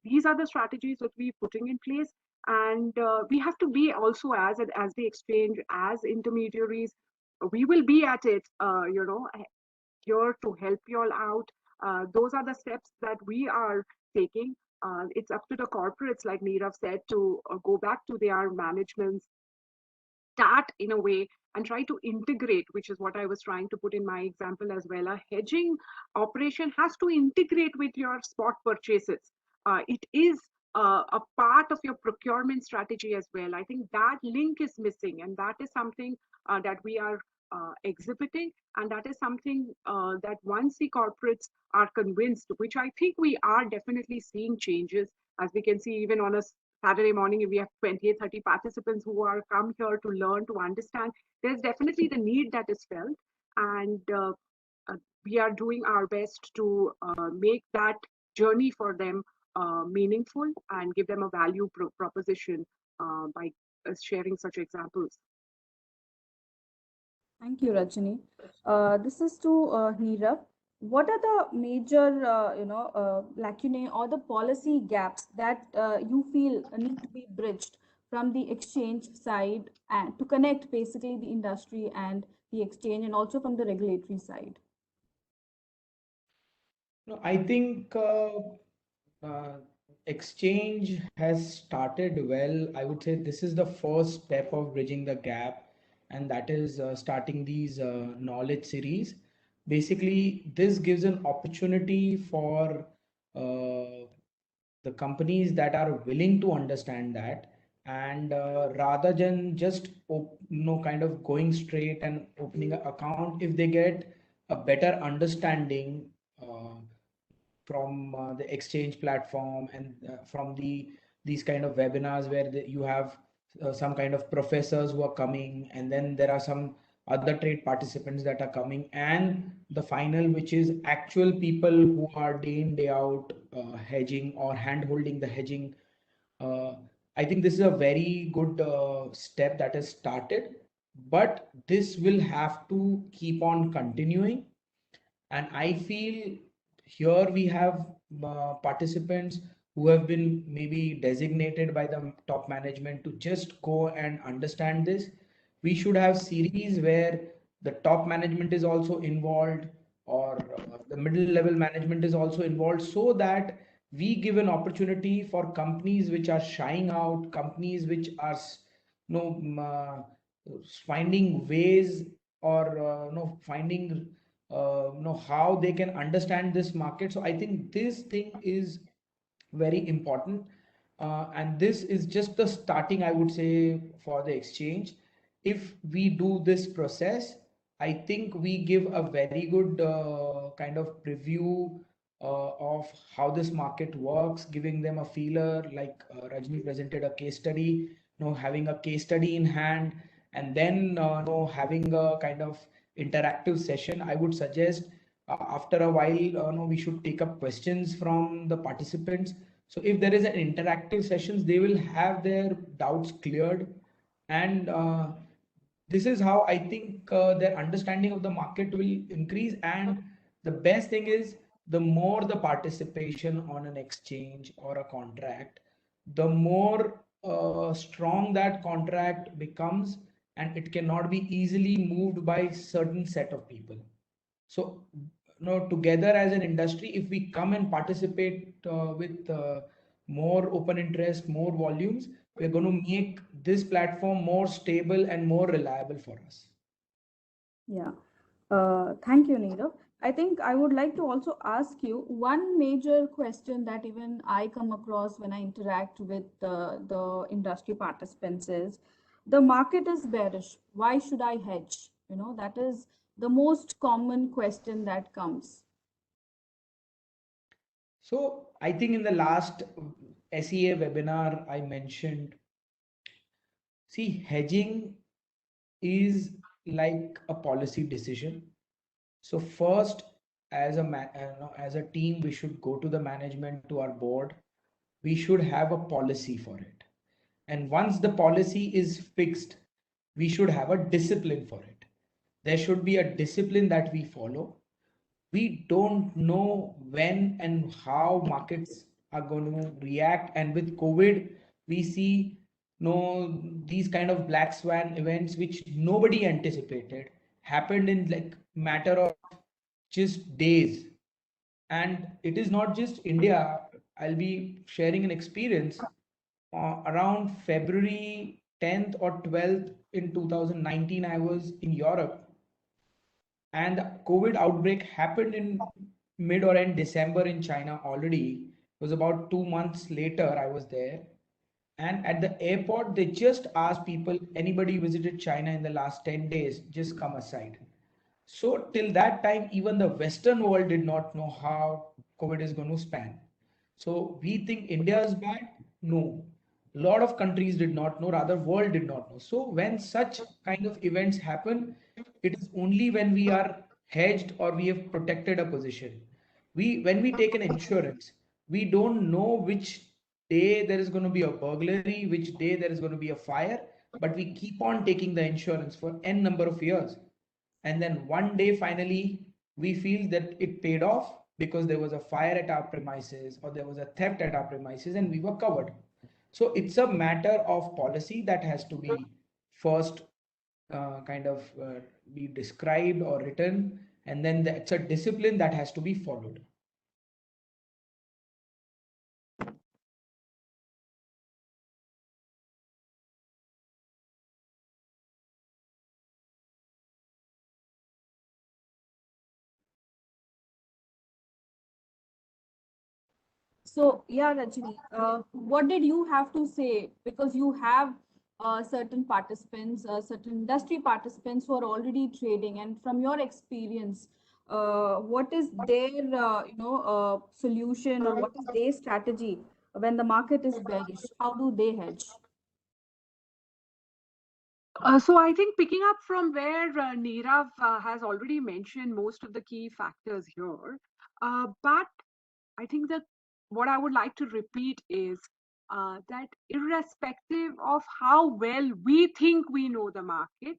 these are the strategies that we're putting in place. And we have to be also as the exchange, as intermediaries, we will be at it, here to help you all out. Those are the steps that we are taking. It's up to the corporates, like Neerav said, to go back to their managements, start in a way and try to integrate, which is what I was trying to put in my example as well. A hedging operation has to integrate with your spot purchases. It is a part of your procurement strategy as well. I think that link is missing, and that is something that we are exhibiting, and that is something that once the corporates are convinced, which I think we are definitely seeing changes, as we can see even on a Saturday morning, we have 28, 30 participants who are come here to learn, to understand. There's definitely the need that is felt, and we are doing our best to make that journey for them meaningful and give them a value proposition by sharing such examples. Thank you, Rajni. This is to Neerav. What are the major, lacunae or the policy gaps that you feel need to be bridged from the exchange side and to connect basically the industry and the exchange, and also from the regulatory side? No, I think uh, exchange has started well. I would say this is the first step of bridging the gap, and that is starting these knowledge series. Basically, this gives an opportunity for the companies that are willing to understand that, and rather than just kind of going straight and opening an account, if they get a better understanding from the exchange platform and from these kind of webinars where you have some kind of professors who are coming, and then there are some other trade participants that are coming, and the final, which is actual people who are day in day out hedging or hand holding the hedging. uh, I think this is a very good step that has started, but this will have to keep on continuing. And I feel here we have participants who have been maybe designated by the top management to just go and understand this. We should have series where the top management is also involved, or the middle level management is also involved, so that we give an opportunity for companies which are shying out, companies which are you know, finding ways, or finding how they can understand this market. So I think this thing is very important. And this is just the starting, I would say, for the exchange. If we do this process, I think we give a very good kind of preview of how this market works, giving them a feeler, like Rajni presented a case study, having a case study in hand, and then having a kind of interactive session. I would suggest after a while, we should take up questions from the participants. So if there is an interactive sessions, they will have their doubts cleared, and this is how I think their understanding of the market will increase. And the best thing is, the more the participation on an exchange or a contract, the more strong that contract becomes, and it cannot be easily moved by certain set of people. So, together as an industry, if we come and participate with more open interest, more volumes, we're going to make this platform more stable and more reliable for us. Yeah. Thank you, Neerav. I think I would like to also ask you one major question that even I come across when I interact with the industry participants is, the market is bearish. Why should I hedge? That is the most common question that comes. So I think in the last SEA webinar, I mentioned, see, hedging is like a policy decision. So first, as a team, we should go to the management, to our board. We should have a policy for it. And once the policy is fixed, we should have a discipline for it. There should be a discipline that we follow. We don't know when and how markets are going to react. And with COVID, we see these kind of black swan events which nobody anticipated happened in like matter of just days. And it is not just India. I'll be sharing an experience. Around February 10th or 12th in 2019, I was in Europe, and the COVID outbreak happened in mid or end December in China already. It was about 2 months later I was there. And at the airport, they just asked people, anybody visited China in the last 10 days, just come aside. So till that time, even the Western world did not know how COVID is going to span. So we think India is bad? No. A lot of countries did not know, rather world did not know. So when such kind of events happen, it is only when we are hedged or we have protected a position. When we take an insurance, we don't know which day there is going to be a burglary, which day there is going to be a fire, but we keep on taking the insurance for n number of years. And then one day, finally, we feel that it paid off because there was a fire at our premises or there was a theft at our premises and we were covered. So it's a matter of policy that has to be first kind of be described or written, and then it's a discipline that has to be followed. So yeah, Rajni, what did you have to say? Because you have certain participants, certain industry participants who are already trading, and from your experience, what is their solution, or what is their strategy when the market is bearish? How do they hedge? So I think picking up from where Neerav has already mentioned most of the key factors here, but I think that what I would like to repeat is that irrespective of how well we think we know the market,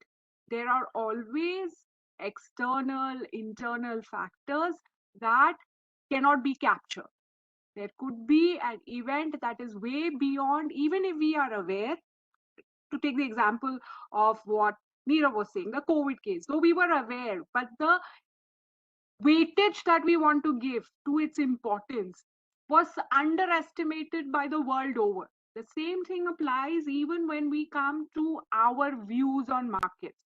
there are always external, internal factors that cannot be captured. There could be an event that is way beyond, even if we are aware. To take the example of what Neerav was saying, the COVID case. So we were aware, but the weightage that we want to give to its importance was underestimated by the world over. The same thing applies even when we come to our views on markets.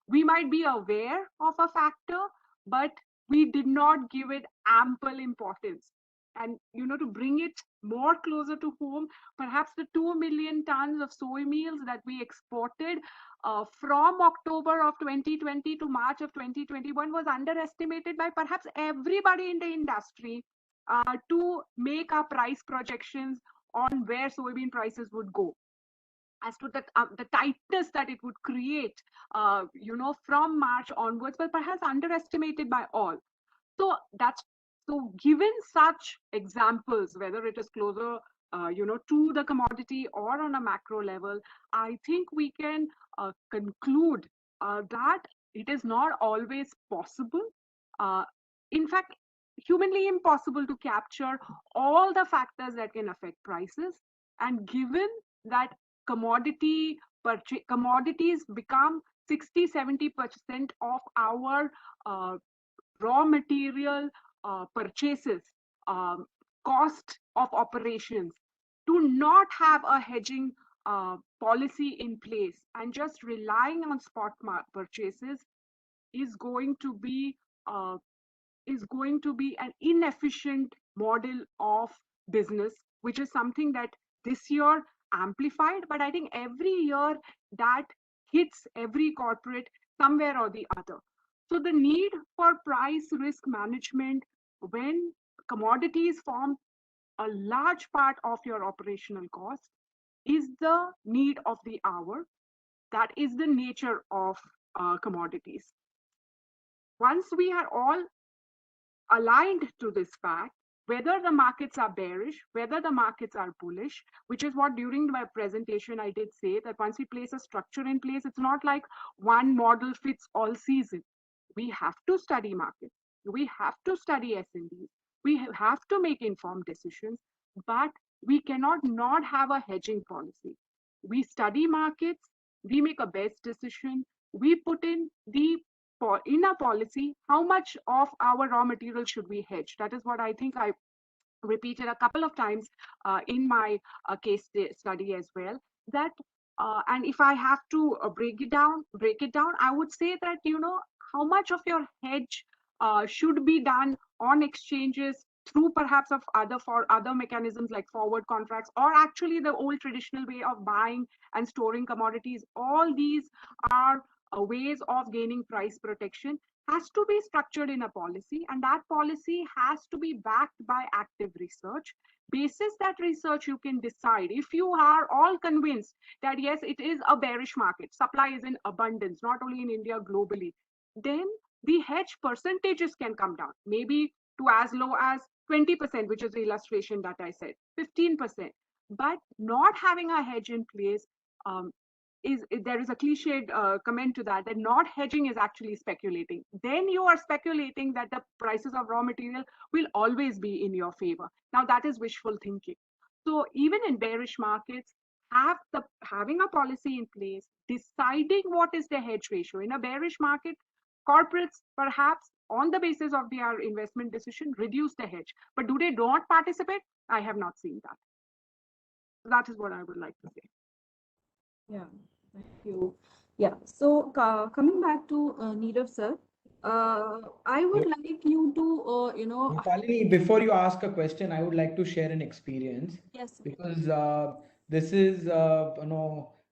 We might be aware of a factor, but we did not give it ample importance. And to bring it more closer to home, perhaps the 2 million tons of soy meals that we exported from October of 2020 to March of 2021 was underestimated by perhaps everybody in the industry to make our price projections on where soybean prices would go, as to the tightness that it would create, from March onwards, but perhaps underestimated by all. So that's so given such examples, whether it is closer, to the commodity or on a macro level, I think we can conclude that it is not always possible. Uh, in fact, humanly impossible to capture all the factors that can affect prices. And given that commodities become 60-70% of our raw material purchases, um, cost of operations, to not have a hedging policy in place and just relying on spot purchases is going to be uh, an inefficient model of business, which is something that this year amplified. But I think every year that hits every corporate somewhere or the other. So the need for price risk management when commodities form a large part of your operational cost is the need of the hour. That is the nature of commodities. Once we are all aligned to this fact, whether the markets are bearish, whether the markets are bullish, which is what during my presentation I did say, that once we place a structure in place, it's not like one model fits all season. We have to study markets. We have to study S&Ds. We have to make informed decisions, but we cannot not have a hedging policy. We study markets, we make a best decision, we put in a policy, how much of our raw material should we hedge? That is what I think I repeated a couple of times in my case study as well. That and if I have to break it down, I would say that how much of your hedge should be done on exchanges through perhaps of other mechanisms like forward contracts, or actually the old traditional way of buying and storing commodities. All these are ways of gaining price protection, has to be structured in a policy, and that policy has to be backed by active research. Basis that research, you can decide, if you are all convinced that yes, it is a bearish market, supply is in abundance, not only in India, globally, then the hedge percentages can come down, maybe to as low as 20%, which is the illustration that I said, 15%. But not having a hedge in place, there is a cliched comment to that not hedging is actually speculating. Then you are speculating that the prices of raw material will always be in your favor. Now that is wishful thinking. So even in bearish markets, having a policy in place, deciding what is the hedge ratio. In a bearish market, corporates perhaps on the basis of their investment decision reduce the hedge, but do they not participate? I have not seen that. So that is what I would like to say. Yeah, thank you. Yeah, so coming back to Nirav sir, I would like you to, Rupalini, before you ask a question, I would like to share an experience. Yes, sir. Because this is a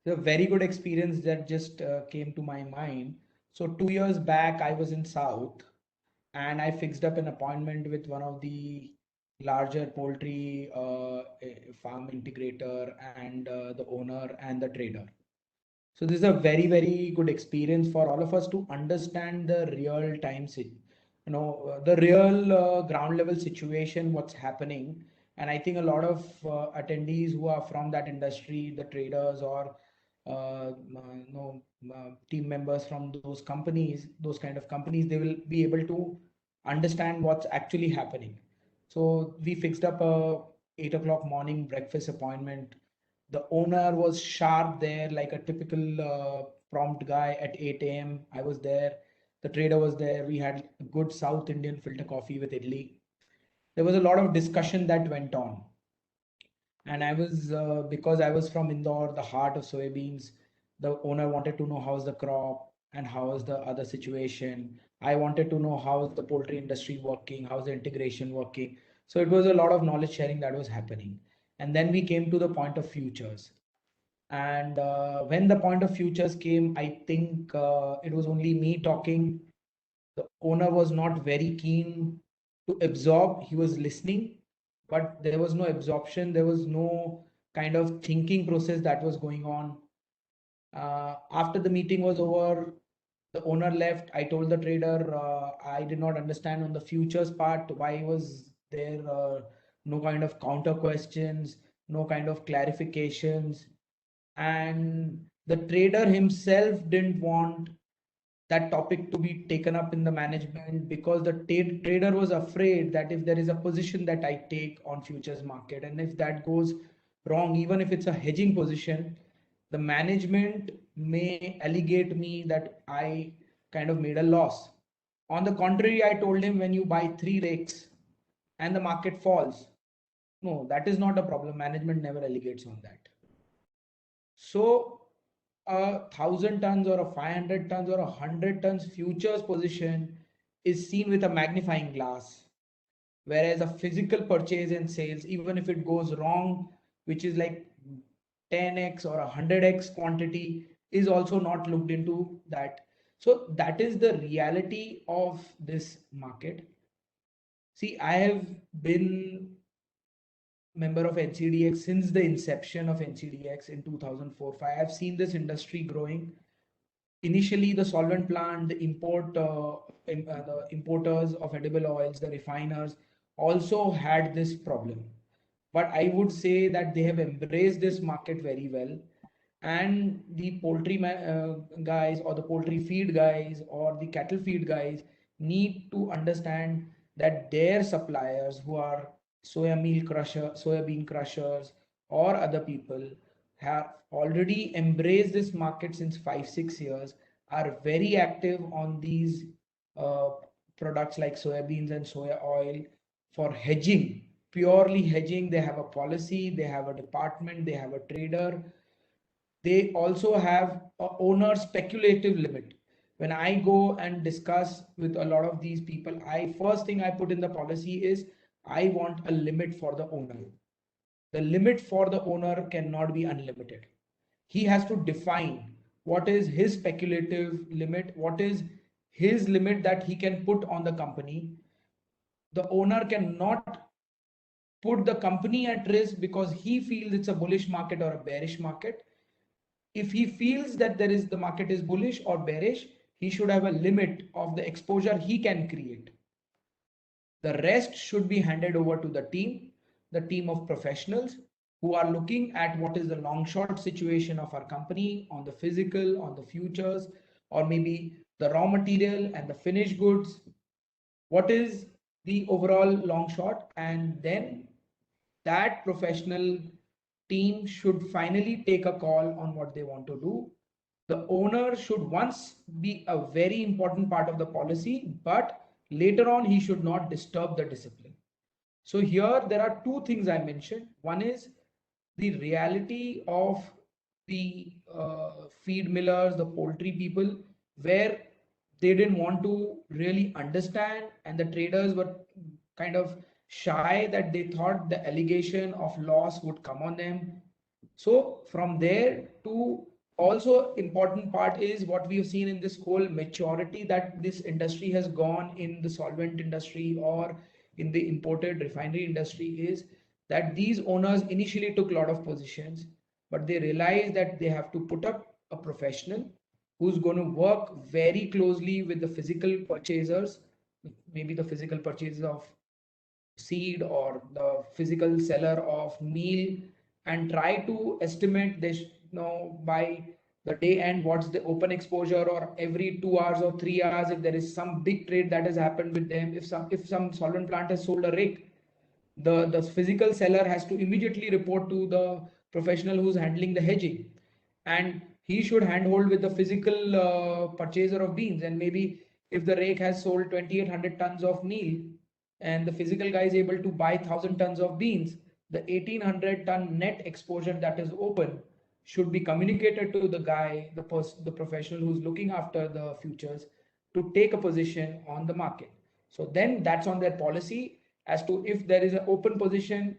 very good experience that just came to my mind. So 2 years back, I was in South, and I fixed up an appointment with one of the larger poultry farm integrator and the owner and the trader. So this is a very, very good experience for all of us to understand the real time, the real ground level situation, what's happening. And I think a lot of attendees who are from that industry, the traders or team members from those companies, those kind of companies, they will be able to understand what's actually happening. So we fixed up a 8 o'clock morning breakfast appointment. The owner was sharp there, like a typical prompt guy at 8 a.m. I was there. The trader was there. We had a good South Indian filter coffee with idli. There was a lot of discussion that went on. And I was, because I was from Indore, the heart of soybeans, the owner wanted to know how's the crop and how is the other situation, I wanted to know how's the poultry industry working, how's the integration working. So it was a lot of knowledge sharing that was happening. And then we came to the point of futures. And when the point of futures came, I think it was only me talking. The owner was not very keen to absorb. He was listening, but there was no absorption. There was no kind of thinking process that was going on. After the meeting was over, the owner left. I told the trader I did not understand on the futures part why was there no kind of counter questions, no kind of clarifications, and the trader himself didn't want that topic to be taken up in the management because the trader was afraid that if there is a position that I take on futures market and if that goes wrong, even if it's a hedging position, the management may allegate me that I kind of made a loss. On the contrary, I told him when you buy 3 rakes and the market falls, no, that is not a problem. Management never allegates on that. So 1,000 tons or a 500 tons or 100 tons futures position is seen with a magnifying glass, whereas a physical purchase and sales, even if it goes wrong, which is like 10x or 100x quantity, is also not looked into that. So that is the reality of this market. See, I have been member of NCDX since the inception of NCDX in 2004-5. I've seen this industry growing. Initially, the solvent plant, the importers of edible oils, the refiners also had this problem. But I would say that they have embraced this market very well. And the poultry guys or the poultry feed guys or the cattle feed guys need to understand that their suppliers who are soybean crushers or other people have already embraced this market since 5-6 years, are very active on these uh, products like soybeans and soya oil for hedging, purely hedging. They have a policy, they have a department, they have a trader. They also have a owner speculative limit. When I go and discuss with a lot of these people, first thing I put in the policy is I want a limit for the owner. The limit for the owner cannot be unlimited. He has to define what is his speculative limit, what is his limit that he can put on the company. The owner cannot put the company at risk because he feels it's a bullish market or a bearish market. If he feels that the market is bullish or bearish, he should have a limit of the exposure he can create. The rest should be handed over to the team of professionals who are looking at what is the long short situation of our company on the physical, on the futures, or maybe the raw material and the finished goods. What is the overall long short? And then that professional team should finally take a call on what they want to do. The owner should once be a very important part of the policy, but later on he should not disturb the discipline. So here there are two things I mentioned. One is the reality of the feed millers, the poultry people, where they didn't want to really understand, and the traders were kind of shy that they thought the allegation of loss would come on them. So from there to also important part is what we have seen in this whole maturity that this industry has gone in the solvent industry or in the imported refinery industry is that these owners initially took a lot of positions, but they realized that they have to put up a professional who's going to work very closely with the physical purchasers, maybe the physical purchasers of seed or the physical seller of meal, and try to estimate this, by the day end what's the open exposure, or every 2 hours or 3 hours if there is some big trade that has happened with them. If some solvent plant has sold a rig, the physical seller has to immediately report to the professional who's handling the hedging, and he should handhold with the physical purchaser of beans. And maybe if the rake has sold 2,800 tons of meal and the physical guy is able to buy 1,000 tons of beans, the 1,800 ton net exposure that is open should be communicated to the guy, the professional who's looking after the futures, to take a position on the market. So then that's on their policy as to if there is an open position,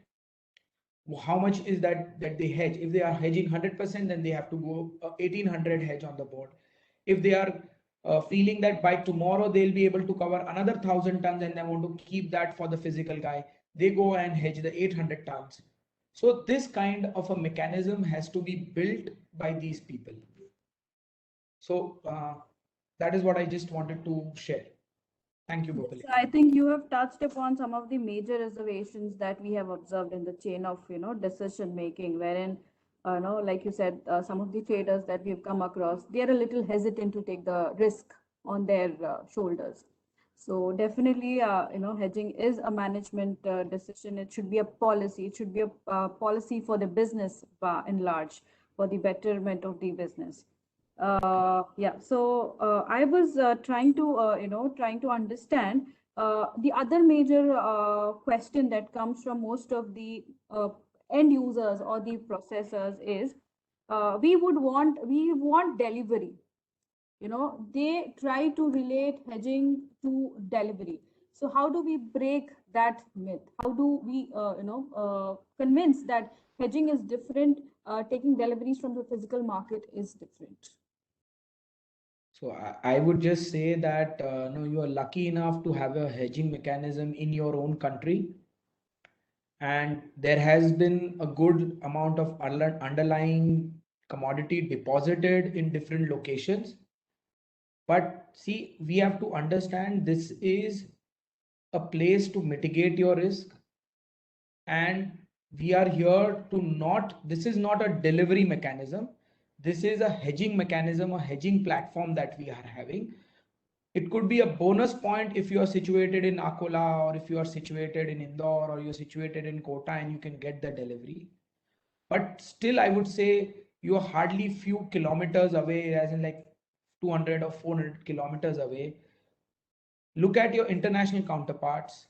how much is that they hedge. If they are hedging 100%, then they have to go 1800 hedge on the board. If they are feeling that by tomorrow they'll be able to cover another 1000 tons and they want to keep that for the physical guy, they go and hedge the 800 tons. So this kind of a mechanism has to be built by these people. So that is what I just wanted to share. Thank you, Bhopali. So I think you have touched upon some of the major reservations that we have observed in the chain of, decision making, wherein, like you said, some of the traders that we've come across, they are a little hesitant to take the risk on their shoulders. So definitely, hedging is a management decision. It should be a policy. It should be a policy for the business in large, for the betterment of the business. Yeah, so I was trying to understand the other major question that comes from most of the end users or the processors is we want delivery. They try to relate hedging to delivery. So how do we break that myth? How do we convince that hedging is different, taking deliveries from the physical market is different? So I would just say that no, you are lucky enough to have a hedging mechanism in your own country, and there has been a good amount of underlying commodity deposited in different locations. But see, we have to understand this is a place to mitigate your risk, and we are here to not, this is not a delivery mechanism. This is a hedging mechanism, a hedging platform that we are having. It could be a bonus point if you are situated in Akola, or if you are situated in Indore, or you're situated in Kota and you can get the delivery. But still, I would say you are hardly few kilometers away, as in like 200 or 400 kilometers away. Look at your international counterparts.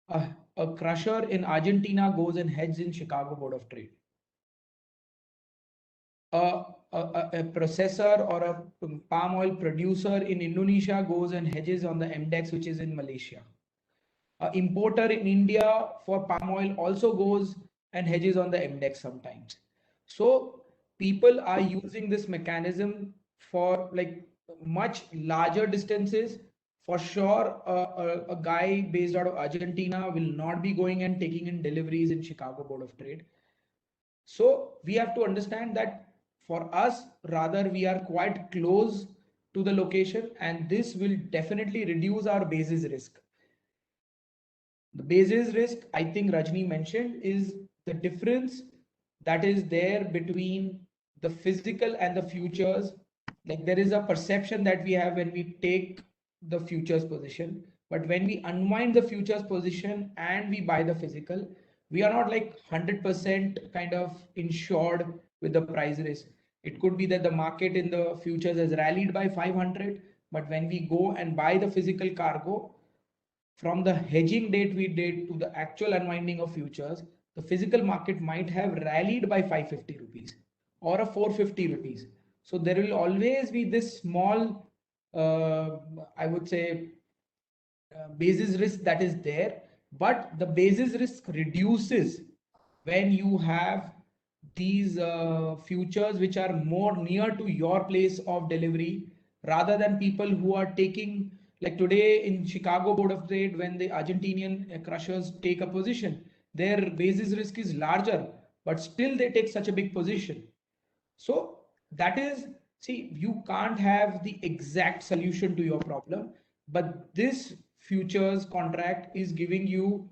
A crusher in Argentina goes and hedges in Chicago Board of Trade. A processor or a palm oil producer in Indonesia goes and hedges on the MDEX, which is in Malaysia. An importer in India for palm oil also goes and hedges on the MDEX sometimes. So people are using this mechanism for like much larger distances. For sure, a guy based out of Argentina will not be going and taking in deliveries in Chicago Board of Trade. So we have to understand that for us, rather, we are quite close to the location, and this will definitely reduce our basis risk. The basis risk, I think Rajni mentioned, is the difference that is there between the physical and the futures. Like there is a perception that we have when we take the futures position, but when we unwind the futures position and we buy the physical, we are not like 100% kind of insured with the price risk. It could be that the market in the futures has rallied by 500, but when we go and buy the physical cargo, from the hedging date we did to the actual unwinding of futures, the physical market might have rallied by 550 rupees or a 450 rupees. So there will always be this small, I would say, basis risk that is there, but the basis risk reduces when you have these futures which are more near to your place of delivery, rather than people who are taking, like today in Chicago Board of Trade, when the Argentinian crushers take a position, their basis risk is larger, but still they take such a big position. So that is, see, you can't have the exact solution to your problem, but this futures contract is giving you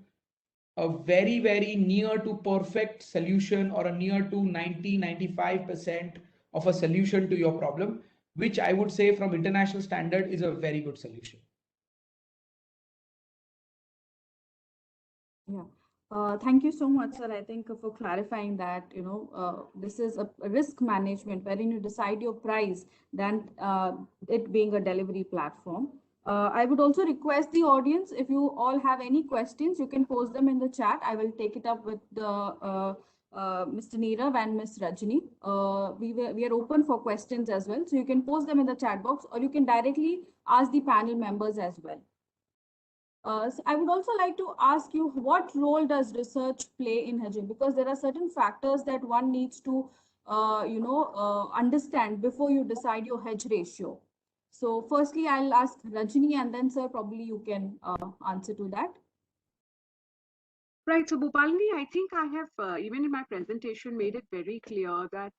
a very, very near to perfect solution, or a near to 90-95% of a solution to your problem, which I would say from international standard is a very good solution. Yeah. Thank you so much, sir. I think for clarifying that, this is a risk management wherein you decide your price than it being a delivery platform. I would also request the audience, if you all have any questions, you can post them in the chat. I will take it up with the Mr. Neerav and Ms. Rajni. We are open for questions as well. So you can post them in the chat box or you can directly ask the panel members as well. So I would also like to ask you, what role does research play in hedging? Because there are certain factors that one needs to, understand before you decide your hedge ratio. So firstly, I'll ask Rajni and then sir, probably you can answer to that. Right. So, Bhupalini, I think I have, even in my presentation, made it very clear that,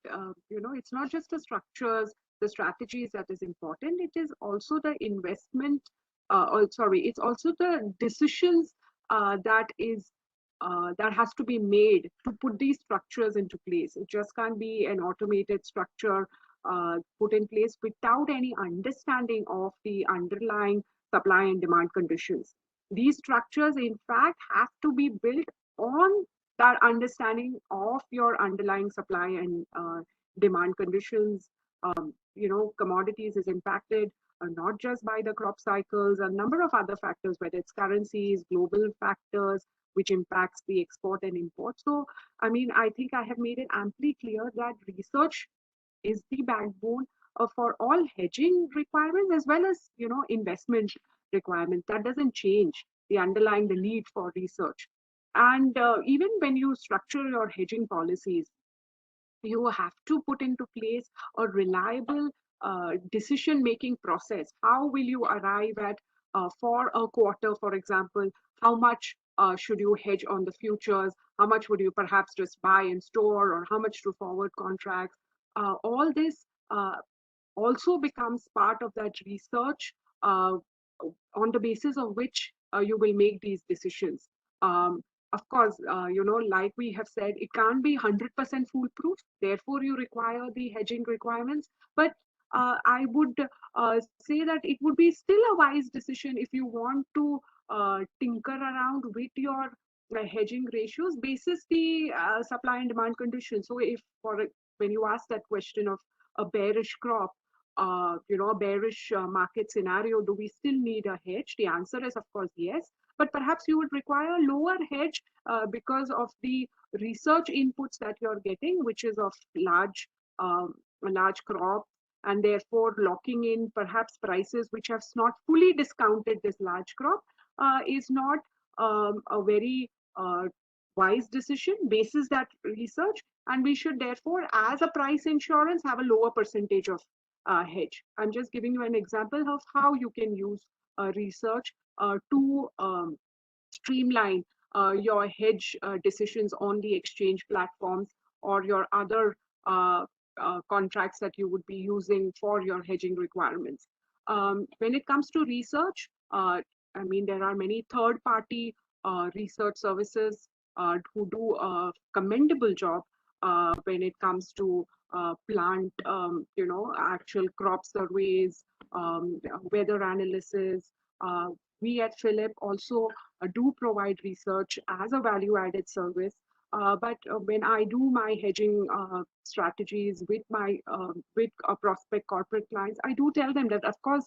it's not just the structures, the strategies that is important. It is also the investment, it's also the decisions that has to be made to put these structures into place. It just can't be an automated structure put in place without any understanding of the underlying supply and demand conditions. These structures, in fact, have to be built on that understanding of your underlying supply and demand conditions. Commodities is impacted not just by the crop cycles, a number of other factors, whether it's currencies, global factors, which impacts the export and import. So, I mean, I think I have made it amply clear that research is the backbone for all hedging requirements as well as investment requirements. That doesn't change the need for research. And even when you structure your hedging policies, you have to put into place a reliable decision making process. How will you arrive at, for a quarter, for example, how much should you hedge on the futures? How much would you perhaps just buy and store, or how much to forward contracts? All this also becomes part of that research, on the basis of which you will make these decisions. Of course, like we have said, it can't be 100% foolproof. Therefore, you require the hedging requirements. But I would say that it would be still a wise decision if you want to tinker around with your hedging ratios basis the supply and demand conditions. So, if when you ask that question of a bearish crop, a bearish market scenario, do we still need a hedge? The answer is, of course, yes. But perhaps you would require a lower hedge because of the research inputs that you're getting, which is of a large crop, and therefore locking in perhaps prices which have not fully discounted this large crop is not a very wise decision basis that research. And we should therefore, as a price insurance, have a lower percentage of hedge. I'm just giving you an example of how you can use research to streamline your hedge decisions on the exchange platforms or your other contracts that you would be using for your hedging requirements. When it comes to research, I mean, there are many third-party research services who do a commendable job when it comes to plant, actual crop surveys, weather analysis. We at Phillip also do provide research as a value-added service. But when I do my hedging strategies with my prospect corporate clients, I do tell them that, of course,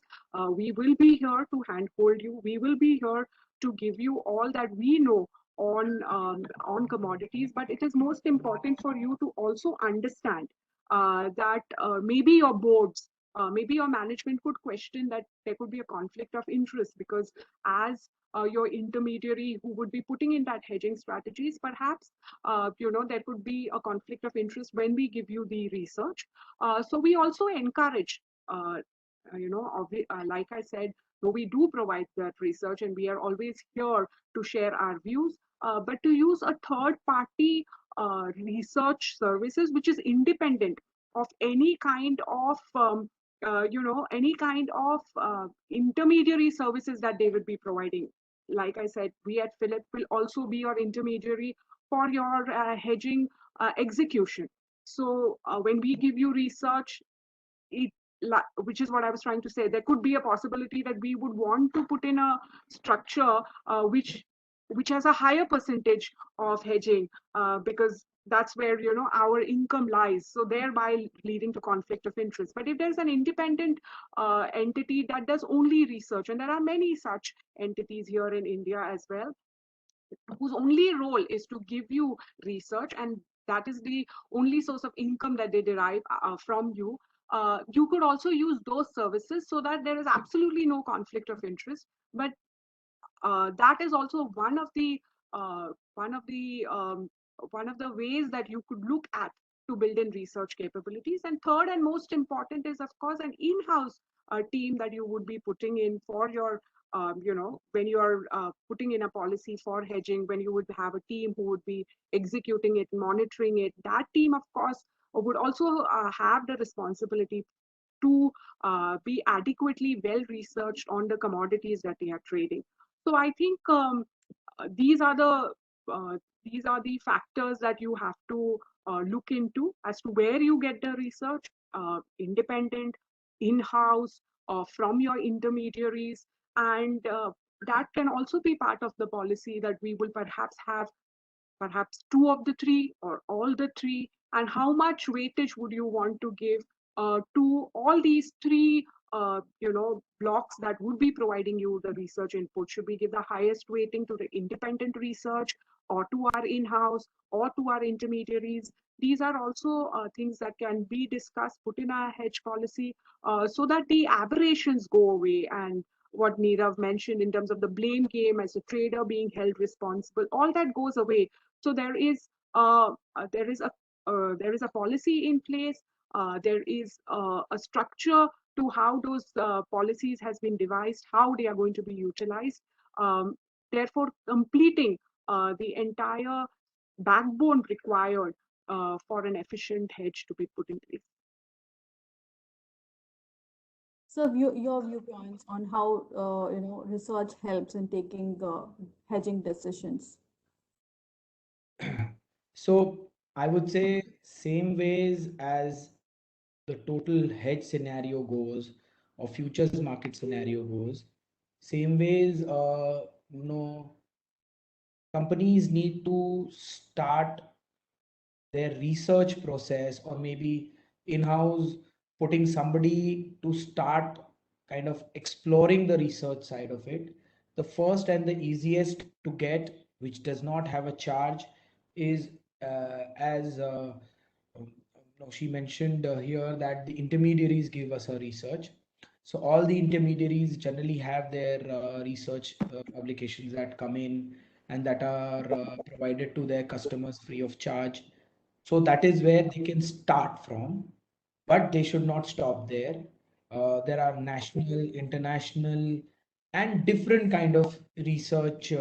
we will be here to handhold you. We will be here to give you all that we know on commodities. But it is most important for you to also understand that maybe your boards, maybe your management could question that there could be a conflict of interest, because as your intermediary who would be putting in that hedging strategies, perhaps there could be a conflict of interest when we give you the research. So we also encourage, like I said, we do provide that research and we are always here to share our views, but to use a third party research services which is independent of any kind of any kind of intermediary services that they would be providing. Like I said, we at Phillip will also be your intermediary for your hedging execution. So when we give you research, which is what I was trying to say, there could be a possibility that we would want to put in a structure which has a higher percentage of hedging because that's where our income lies, so thereby leading to conflict of interest. But if there's an independent entity that does only research, and there are many such entities here in India as well, whose only role is to give you research, and that is the only source of income that they derive from you, you could also use those services so that there is absolutely no conflict of interest. But that is also uh, one of the um, one of the ways that you could look at to build in research capabilities. And third and most important is, of course, an in-house team that you would be putting in for your when you are putting in a policy for hedging, when you would have a team who would be executing it, monitoring it. That team, of course, would also have the responsibility to be adequately well researched on the commodities that they are trading. So I think these are the factors that you have to look into as to where you get the research, independent, in-house, from your intermediaries, and that can also be part of the policy that we will perhaps have perhaps two of the three or all the three, and how much weightage would you want to give to all these three blocks that would be providing you the research input? Should we give the highest weighting to the independent research, or to our in-house, or to our intermediaries? These are also things that can be discussed, put in our hedge policy, so that the aberrations go away, and what Nirav mentioned in terms of the blame game as a trader being held responsible, all that goes away. So there is a policy in place. There is a structure to how those policies has been devised, how they are going to be utilized. Um, Therefore, completing the entire backbone required for an efficient hedge to be put in place. So your viewpoints on how research helps in taking hedging decisions. So I would say same ways as the total hedge scenario goes or futures market scenario goes, same ways, companies need to start their research process, or maybe in-house putting somebody to start kind of exploring the research side of it. The first and the easiest to get, which does not have a charge, is as no, she mentioned here that the intermediaries give us a research. So all the intermediaries generally have their research publications that come in and that are provided to their customers free of charge. So that is where they can start from, but they should not stop there. There are national, international, and different kind of research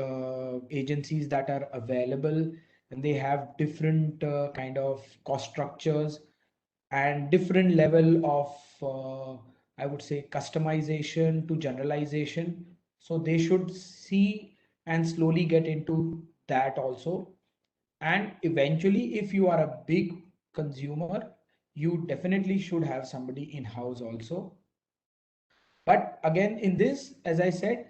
agencies that are available, and they have different kind of cost structures and different level of I would say customization to generalization. So they should see and slowly get into that also. And eventually, if you are a big consumer, you definitely should have somebody in house also. But again, in this, as I said,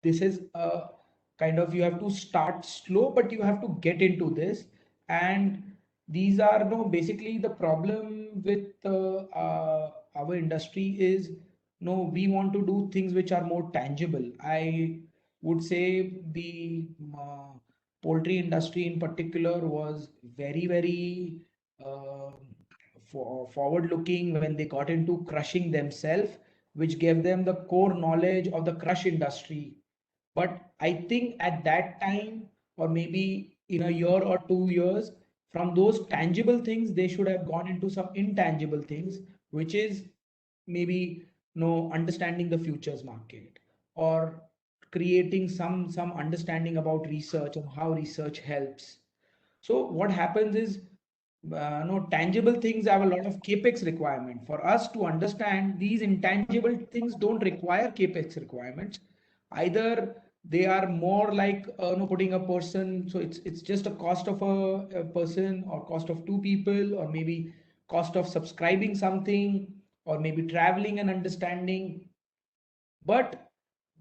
this is a kind of, you have to start slow, but you have to get into this. And these are no basically the problem with our industry is no, we want to do things which are more tangible. I would say the poultry industry in particular was very uh, forward looking when they got into crushing themselves, which gave them the core knowledge of the crush industry. But I think at that time, or maybe in a year or 2 years, from those tangible things, they should have gone into some intangible things, which is maybe understanding the futures market, or creating some understanding about research and how research helps. So what happens is, no, tangible things have a lot of capex requirement. For us to understand these intangible things don't require capex requirements. Either they are more like putting a person, so it's just a cost of a person, or cost of two people, or maybe cost of subscribing something, or maybe traveling and understanding. But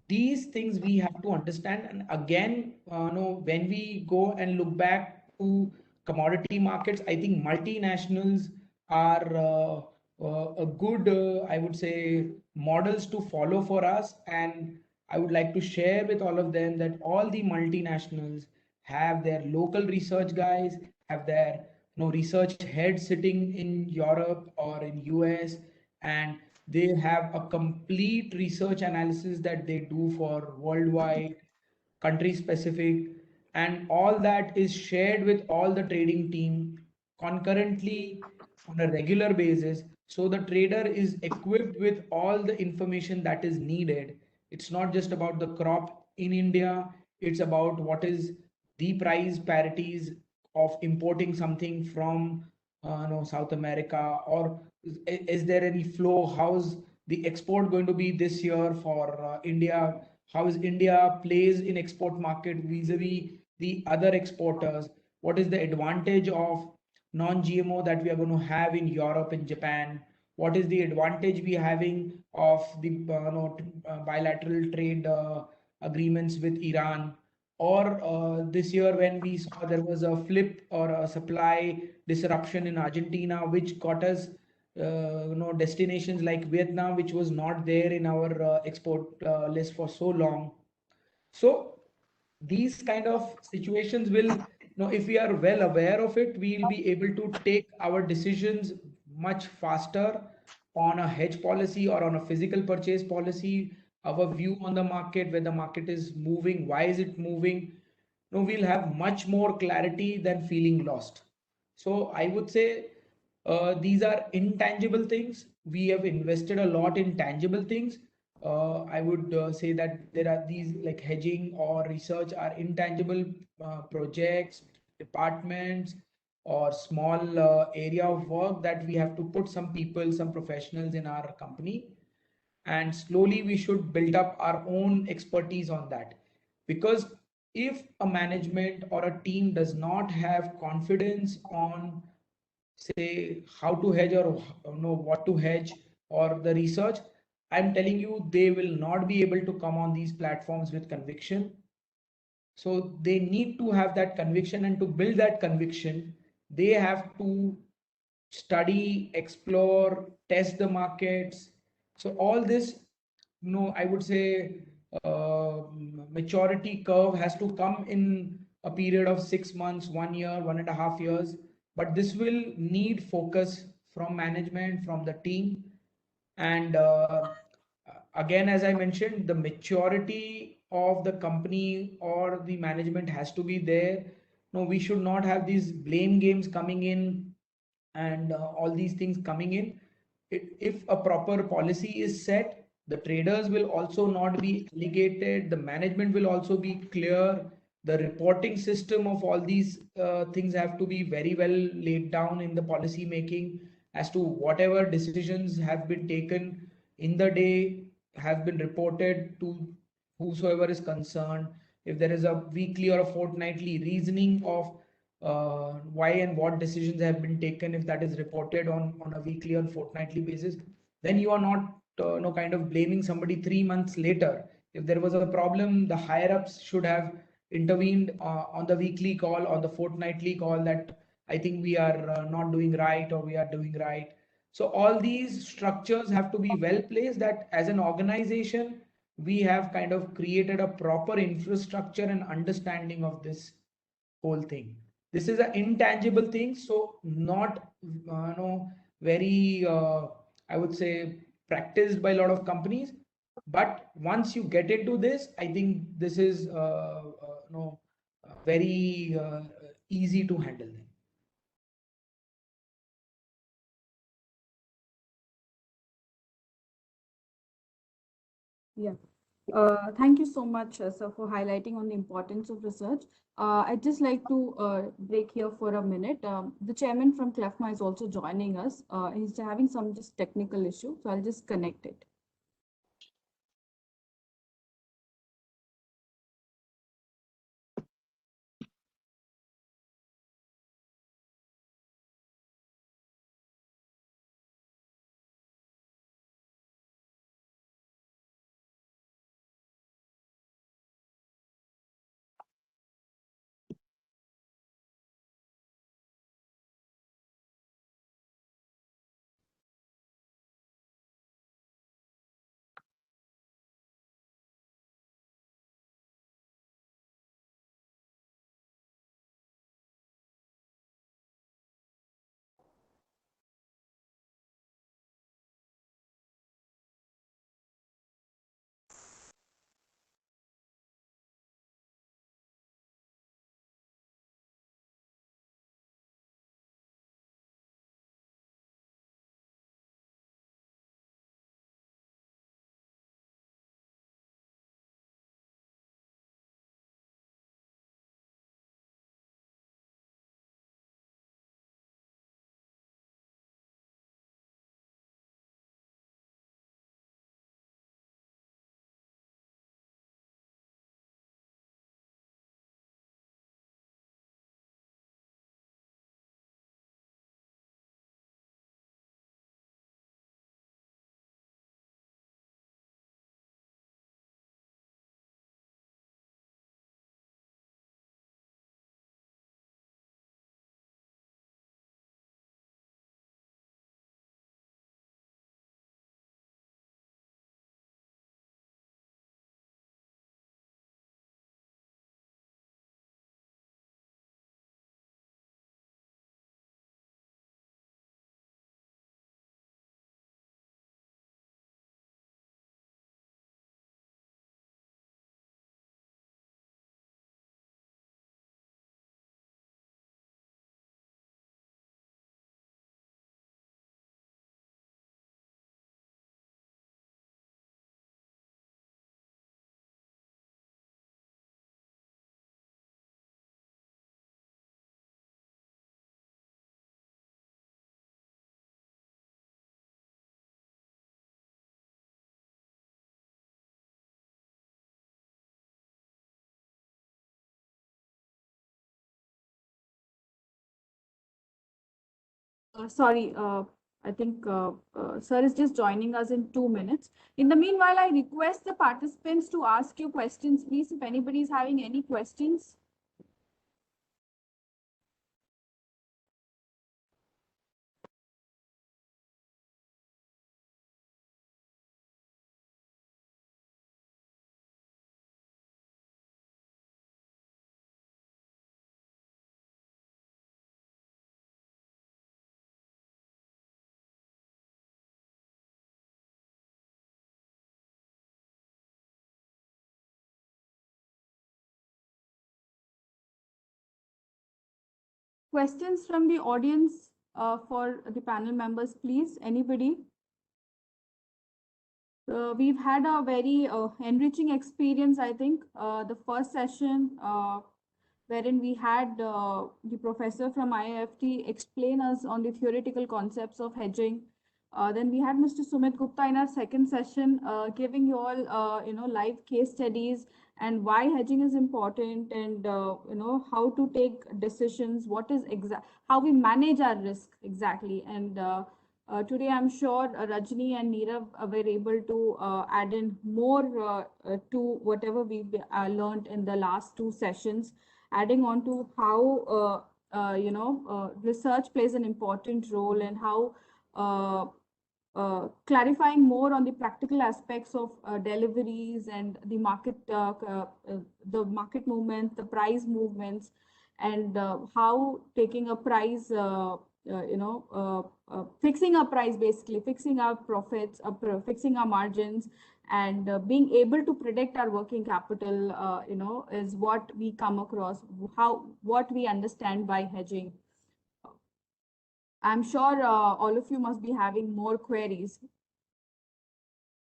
these things we have to understand. And again, when we go and look back to commodity markets, I think multinationals are a good, I would say, models to follow for us. And I would like to share with all of them that all the multinationals have their local research guys, have their research head sitting in Europe or in US, and they have a complete research analysis that they do for worldwide, country specific, and all that is shared with all the trading team concurrently on a regular basis. So the trader is equipped with all the information that is needed. It's not just about the crop in India, it's about what is the price parities of importing something from South America, or is there any flow? How's the export going to be this year for India? How is India plays in export market vis-a-vis the other exporters? What is the advantage of non-GMO that we are going to have in Europe and Japan? What is the advantage we are having of the bilateral trade agreements with Iran? Or this year when we saw there was a flip or a supply disruption in Argentina, which got us destinations like Vietnam, which was not there in our export list for so long. So these kind of situations will, if we are well aware of it, we'll be able to take our decisions much faster on a hedge policy or on a physical purchase policy, our view on the market, where the market is moving, why is it moving. No, we'll have much more clarity than feeling lost. So I would say these are intangible things. We have invested a lot in tangible things. I would say that there are these like hedging or research are intangible projects, departments, or small area of work that we have to put some people, some professionals in our company, and slowly we should build up our own expertise on that. Because if a management or a team does not have confidence on, say, how to hedge or know what to hedge or the research, I'm telling you they will not be able to come on these platforms with conviction. So they need to have that conviction, and to build that conviction they have to study, explore, test the markets. So all this, I would say maturity curve has to come in a period of 6 months, 1 year, 1.5 years. But this will need focus from management, from the team. And again, as I mentioned, the maturity of the company or the management has to be there. No, we should not have these blame games coming in and all these things coming in. If a proper policy is set, the traders will also not be alienated, the management will also be clear, the reporting system of all these things have to be very well laid down in the policy making, as to whatever decisions have been taken in the day have been reported to whosoever is concerned. If there is a weekly or a fortnightly reasoning of why and what decisions have been taken, if that is reported on a weekly or fortnightly basis, then you are not no kind of blaming somebody 3 months later. If there was a problem, the higher ups should have intervened on the weekly call, on the fortnightly call, that I think we are not doing right or we are doing right. So all these structures have to be well placed, that as an organization we have kind of created a proper infrastructure and understanding of this whole thing. This is an intangible thing, so not very I would say practiced by a lot of companies. But once you get into this, I think this is very easy to handle them. Yeah. Thank you so much, sir, for highlighting on the importance of research. I'd just like to break here for a minute. The chairman from CLEFMA is also joining us. He's having some just technical issue, so I'll just connect it. Sorry, I think sir is just joining us in 2 minutes. In the meanwhile, I request the participants to ask you questions, please, if anybody is having any questions. Questions from the audience for the panel members, please. Anybody? We've had a very enriching experience, I think. The first session, wherein we had the professor from IIFT explain us on the theoretical concepts of hedging. Then we had Mr. Sumit Gupta in our second session, giving you all, live case studies and why hedging is important, and how to take decisions, what is how we manage our risk exactly. And today, I'm sure Rajni and Neerav were able to add in more to whatever we've learned in the last two sessions, adding on to how research plays an important role, and how clarifying more on the practical aspects of deliveries and the market movement, the price movements, and how taking a price, fixing a price, basically fixing our profits, fixing our margins, and being able to predict our working capital, is what we come across, what we understand by hedging. I'm sure all of you must be having more queries.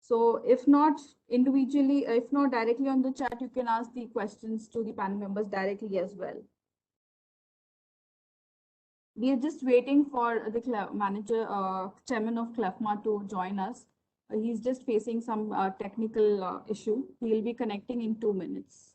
So if not individually, if not directly on the chat, you can ask the questions to the panel members directly as well. We are just waiting for the chairman of CLEFMA to join us. He's just facing some technical issue. He'll be connecting in 2 minutes.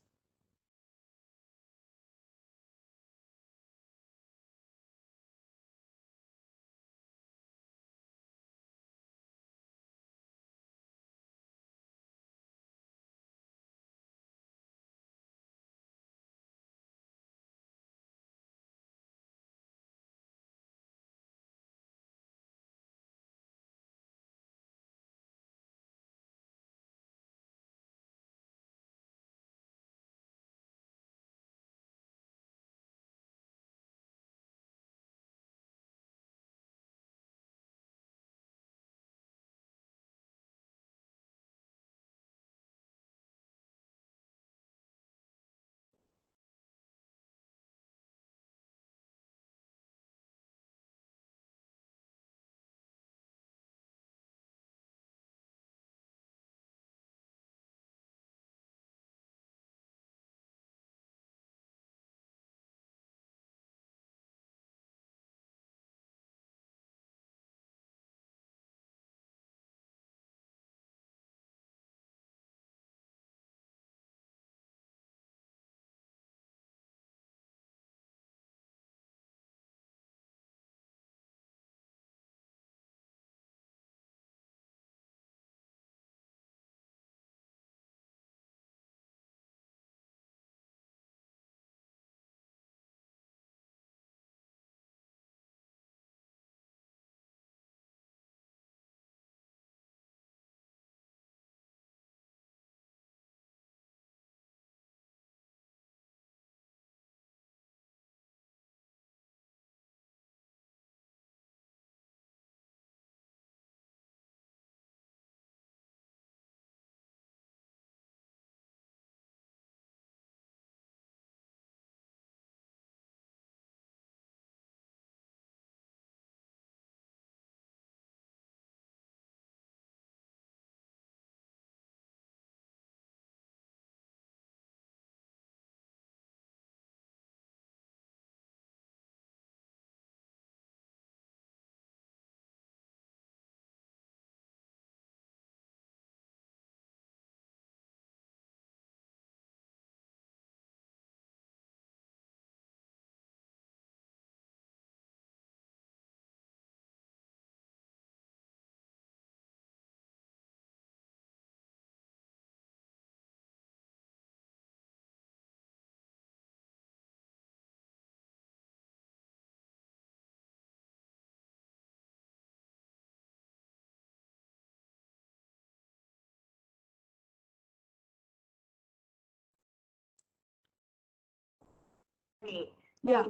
Yeah.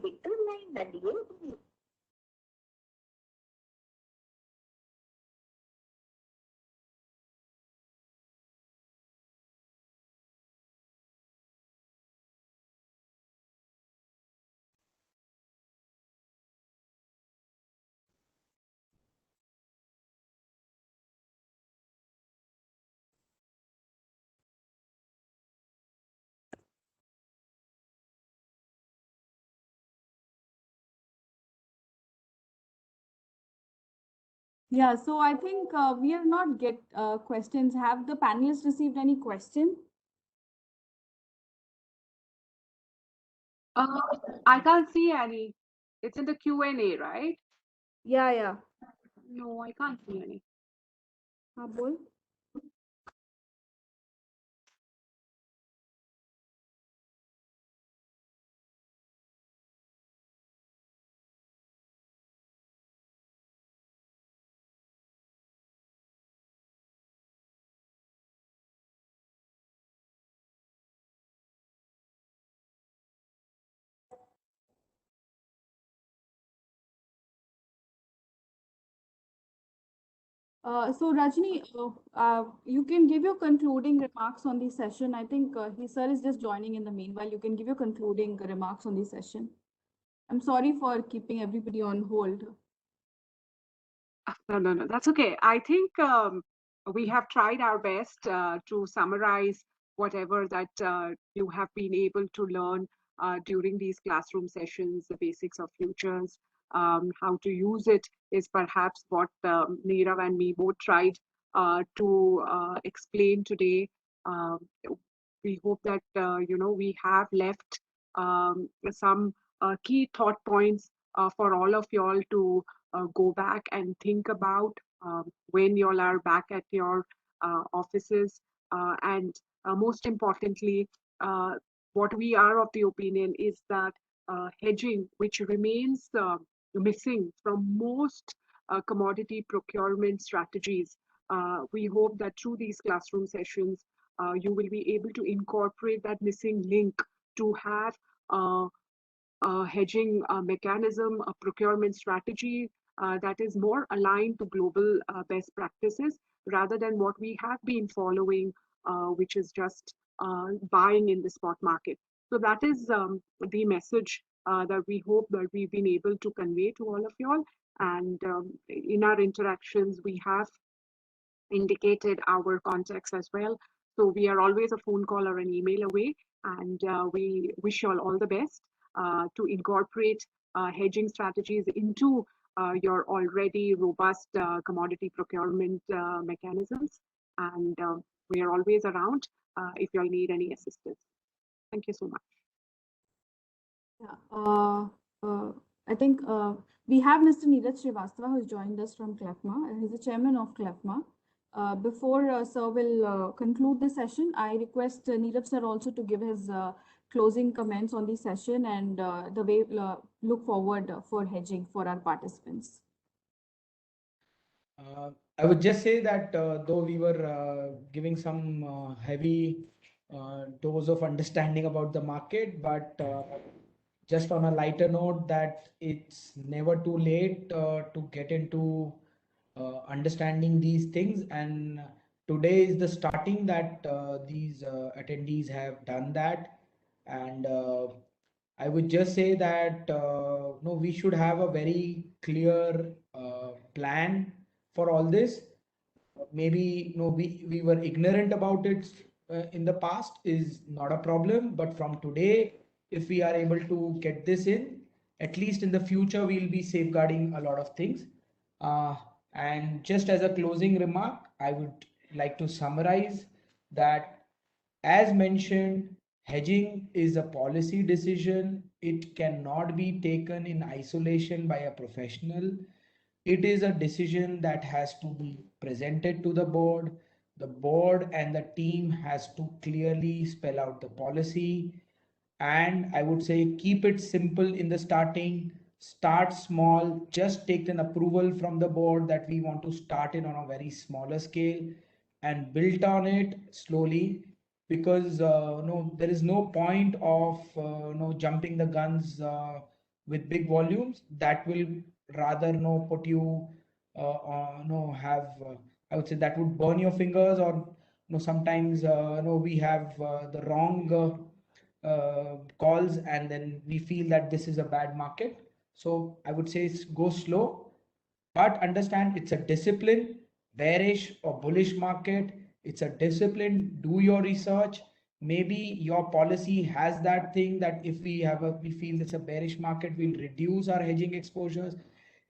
Yeah, so I think we are not get questions. Have the panelists received any question? I can't see any. It's in the Q&A, right? Yeah, yeah. No, I can't see any. हाँ बोल. So Rajni, you can give your concluding remarks on the session. I think the sir is just joining in the meanwhile. You can give your concluding remarks on the session. I'm sorry for keeping everybody on hold. No. That's okay. I think we have tried our best to summarize whatever that you have been able to learn during these classroom sessions, the basics of futures, how to use it is perhaps what Neerav and me both tried to explain today. Um, we hope that we have left some key thought points for all of y'all to go back and think about when you all are back at your offices. And most importantly, uh, what we are of the opinion is that hedging, which remains missing from most commodity procurement strategies, we hope that through these classroom sessions, you will be able to incorporate that missing link to have uh, hedging mechanism, a procurement strategy that is more aligned to global best practices rather than what we have been following, which is just buying in the spot market. So that is the message that we hope that we've been able to convey to all of y'all. And in our interactions, we have indicated our contacts as well. So we are always a phone call or an email away, and we wish you all the best to incorporate hedging strategies into your already robust commodity procurement mechanisms. And we are always around if you all need any assistance. Thank you so much. Yeah. I think we have Mr. Neeraj Srivastava who has joined us from CLEFMA. He's the chairman of CLEFMA. Before sir will conclude the session, I request Neeraj sir also to give his closing comments on the session and the way look forward for hedging for our participants. I would just say that though we were giving some heavy dose of understanding about the market, but just on a lighter note, that it's never too late to get into understanding these things. And today is the starting that these attendees have done that. And I would just say that no, we should have a very clear plan for all this. Maybe no, we were ignorant about it in the past is not a problem, but from today, if we are able to get this in, at least in the future, we'll be safeguarding a lot of things. And just as a closing remark, I would like to summarize that, as mentioned, hedging is a policy decision. It cannot be taken in isolation by a professional. It is a decision that has to be presented to the board. The board and the team has to clearly spell out the policy. And I would say keep it simple in the starting. Start small. Just take an approval from the board that we want to start it on a very smaller scale and build on it slowly. because no, there is no point of no jumping the guns with big volumes. That will rather no put you no have I would say that would burn your fingers, or no sometimes no we have the wrong calls, and then we feel that this is a bad market. So I would say go slow, but understand it's a discipline. Bearish or bullish market, it's a discipline. Do your research. Maybe your policy has that thing that if we feel it's a bearish market, we'll reduce our hedging exposures.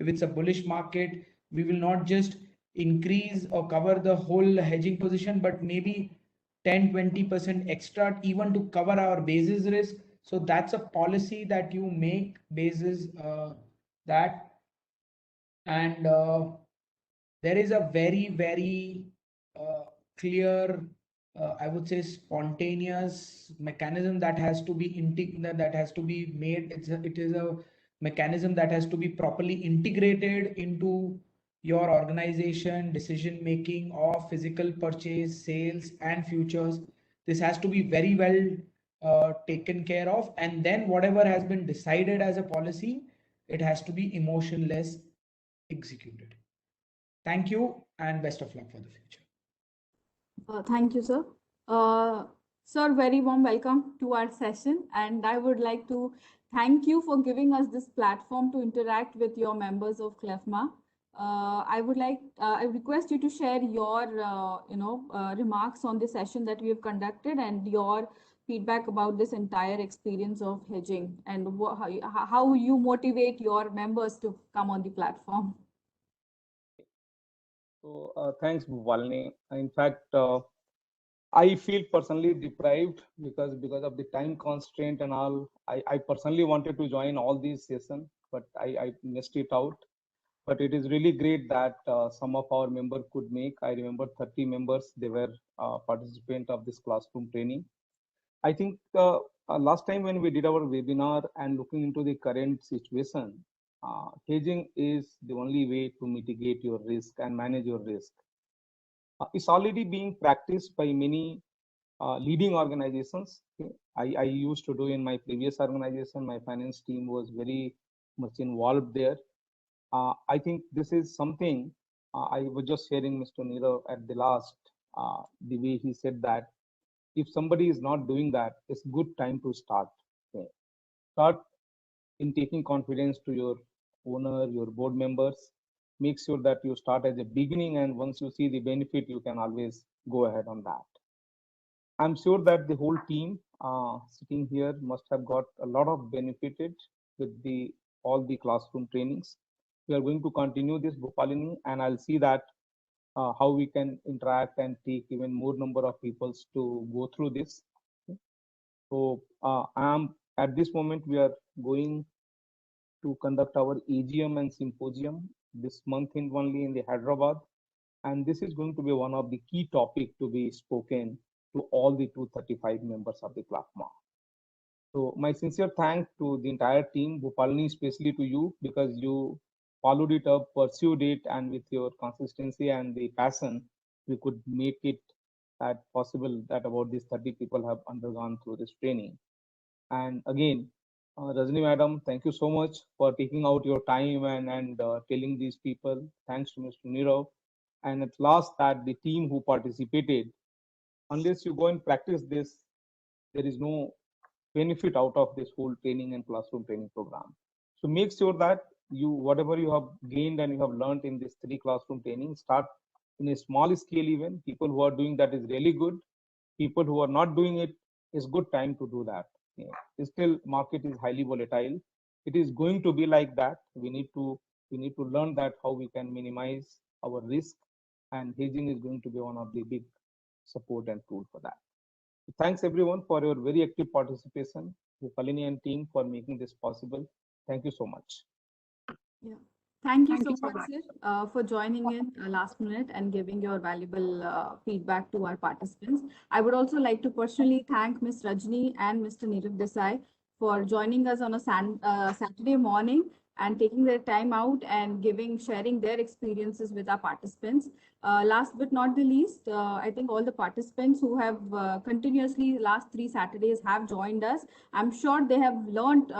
If it's a bullish market, we will not just increase or cover the whole hedging position, but maybe 10-20% extra even to cover our basis risk. So that's a policy that you make basis that. And there is a very clear I would say spontaneous mechanism that has to be that has to be made. It is a mechanism that has to be properly integrated into your organization decision making of physical purchase, sales and futures. This has to be very well taken care of, and then whatever has been decided as a policy, it has to be emotionless executed. Thank you and best of luck for the future. Thank you, sir. Sir, very warm welcome to our session, and I would like to thank you for giving us this platform to interact with your members of CLEFMA. I request you to share your, remarks on the session that we have conducted and your feedback about this entire experience of hedging and how you motivate your members to come on the platform. So thanks, Bhupalini. In fact, I feel personally deprived because of the time constraint and all. I personally wanted to join all these sessions, but I missed it out. But it is really great that some of our members could make. I remember 30 members, they were participant of this classroom training. I think last time when we did our webinar and looking into the current situation, hedging is the only way to mitigate your risk and manage your risk. It's already being practiced by many leading organizations. I used to do in my previous organization. My finance team was very much involved there. I think this is something I was just hearing Mr. Nirav at the last, the way he said that if somebody is not doing that, it's good time to start. Okay. Start in taking confidence to your owner, your board members. Make sure that you start at the beginning, and once you see the benefit, you can always go ahead on that. I'm sure that the whole team sitting here must have got a lot of benefited with all the classroom trainings. We are going to continue this, Bhupalini, and I'll see that how we can interact and take even more number of people to go through this. Okay. So at this moment, we are going to conduct our AGM and symposium this month only in the Hyderabad. And this is going to be one of the key topics to be spoken to all the 235 members of the CLEFMA. So my sincere thanks to the entire team, Bhupalini, especially to you, because you followed it up, pursued it, and with your consistency and the passion, we could make it that possible that about these 30 people have undergone through this training. And again, Rajni madam, thank you so much for taking out your time and telling these people. Thanks to Mr. Nirav. And at last, that the team who participated, unless you go and practice this, there is no benefit out of this whole training and classroom training program. So make sure that whatever you have gained and you have learned in this 3 classroom training, start in a small scale even. People who are doing that is really good. People who are not doing it, is good time to do that. Yeah. Still, market is highly volatile. It is going to be like that. We need to learn that how we can minimize our risk, and hedging is going to be one of the big support and tool for that. So thanks everyone for your very active participation. The Bhupalini and team for making this possible. Thank you so much. Yeah. Thank you so much, sir, for joining in last minute and giving your valuable feedback to our participants. I would also like to personally thank Ms. Rajni and Mr. Nirav Desai for joining us on a Saturday morning and taking their time out and sharing their experiences with our participants. Last but not the least, I think all the participants who have continuously last 3 Saturdays have joined us. I'm sure they have learned,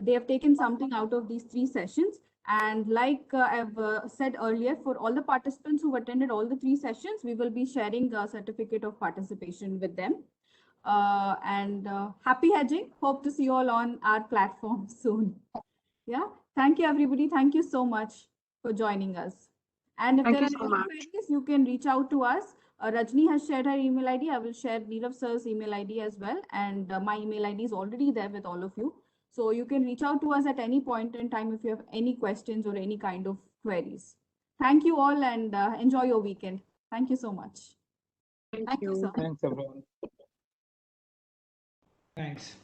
they have taken something out of these 3 sessions. And like I've said earlier, for all the participants who attended all the 3 sessions, we will be sharing a certificate of participation with them. Happy hedging. Hope to see you all on our platform soon. Yeah. Thank you, everybody. Thank you so much for joining us. And if Thank there you are so any much. queries, you can reach out to us. Rajni has shared her email ID. I will share Neerav sir's email ID as well. And my email ID is already there with all of you. So you can reach out to us at any point in time if you have any questions or any kind of queries. Thank you all and enjoy your weekend. Thank you so much. Thank Thank you, you. sir. Thanks, everyone. Thanks.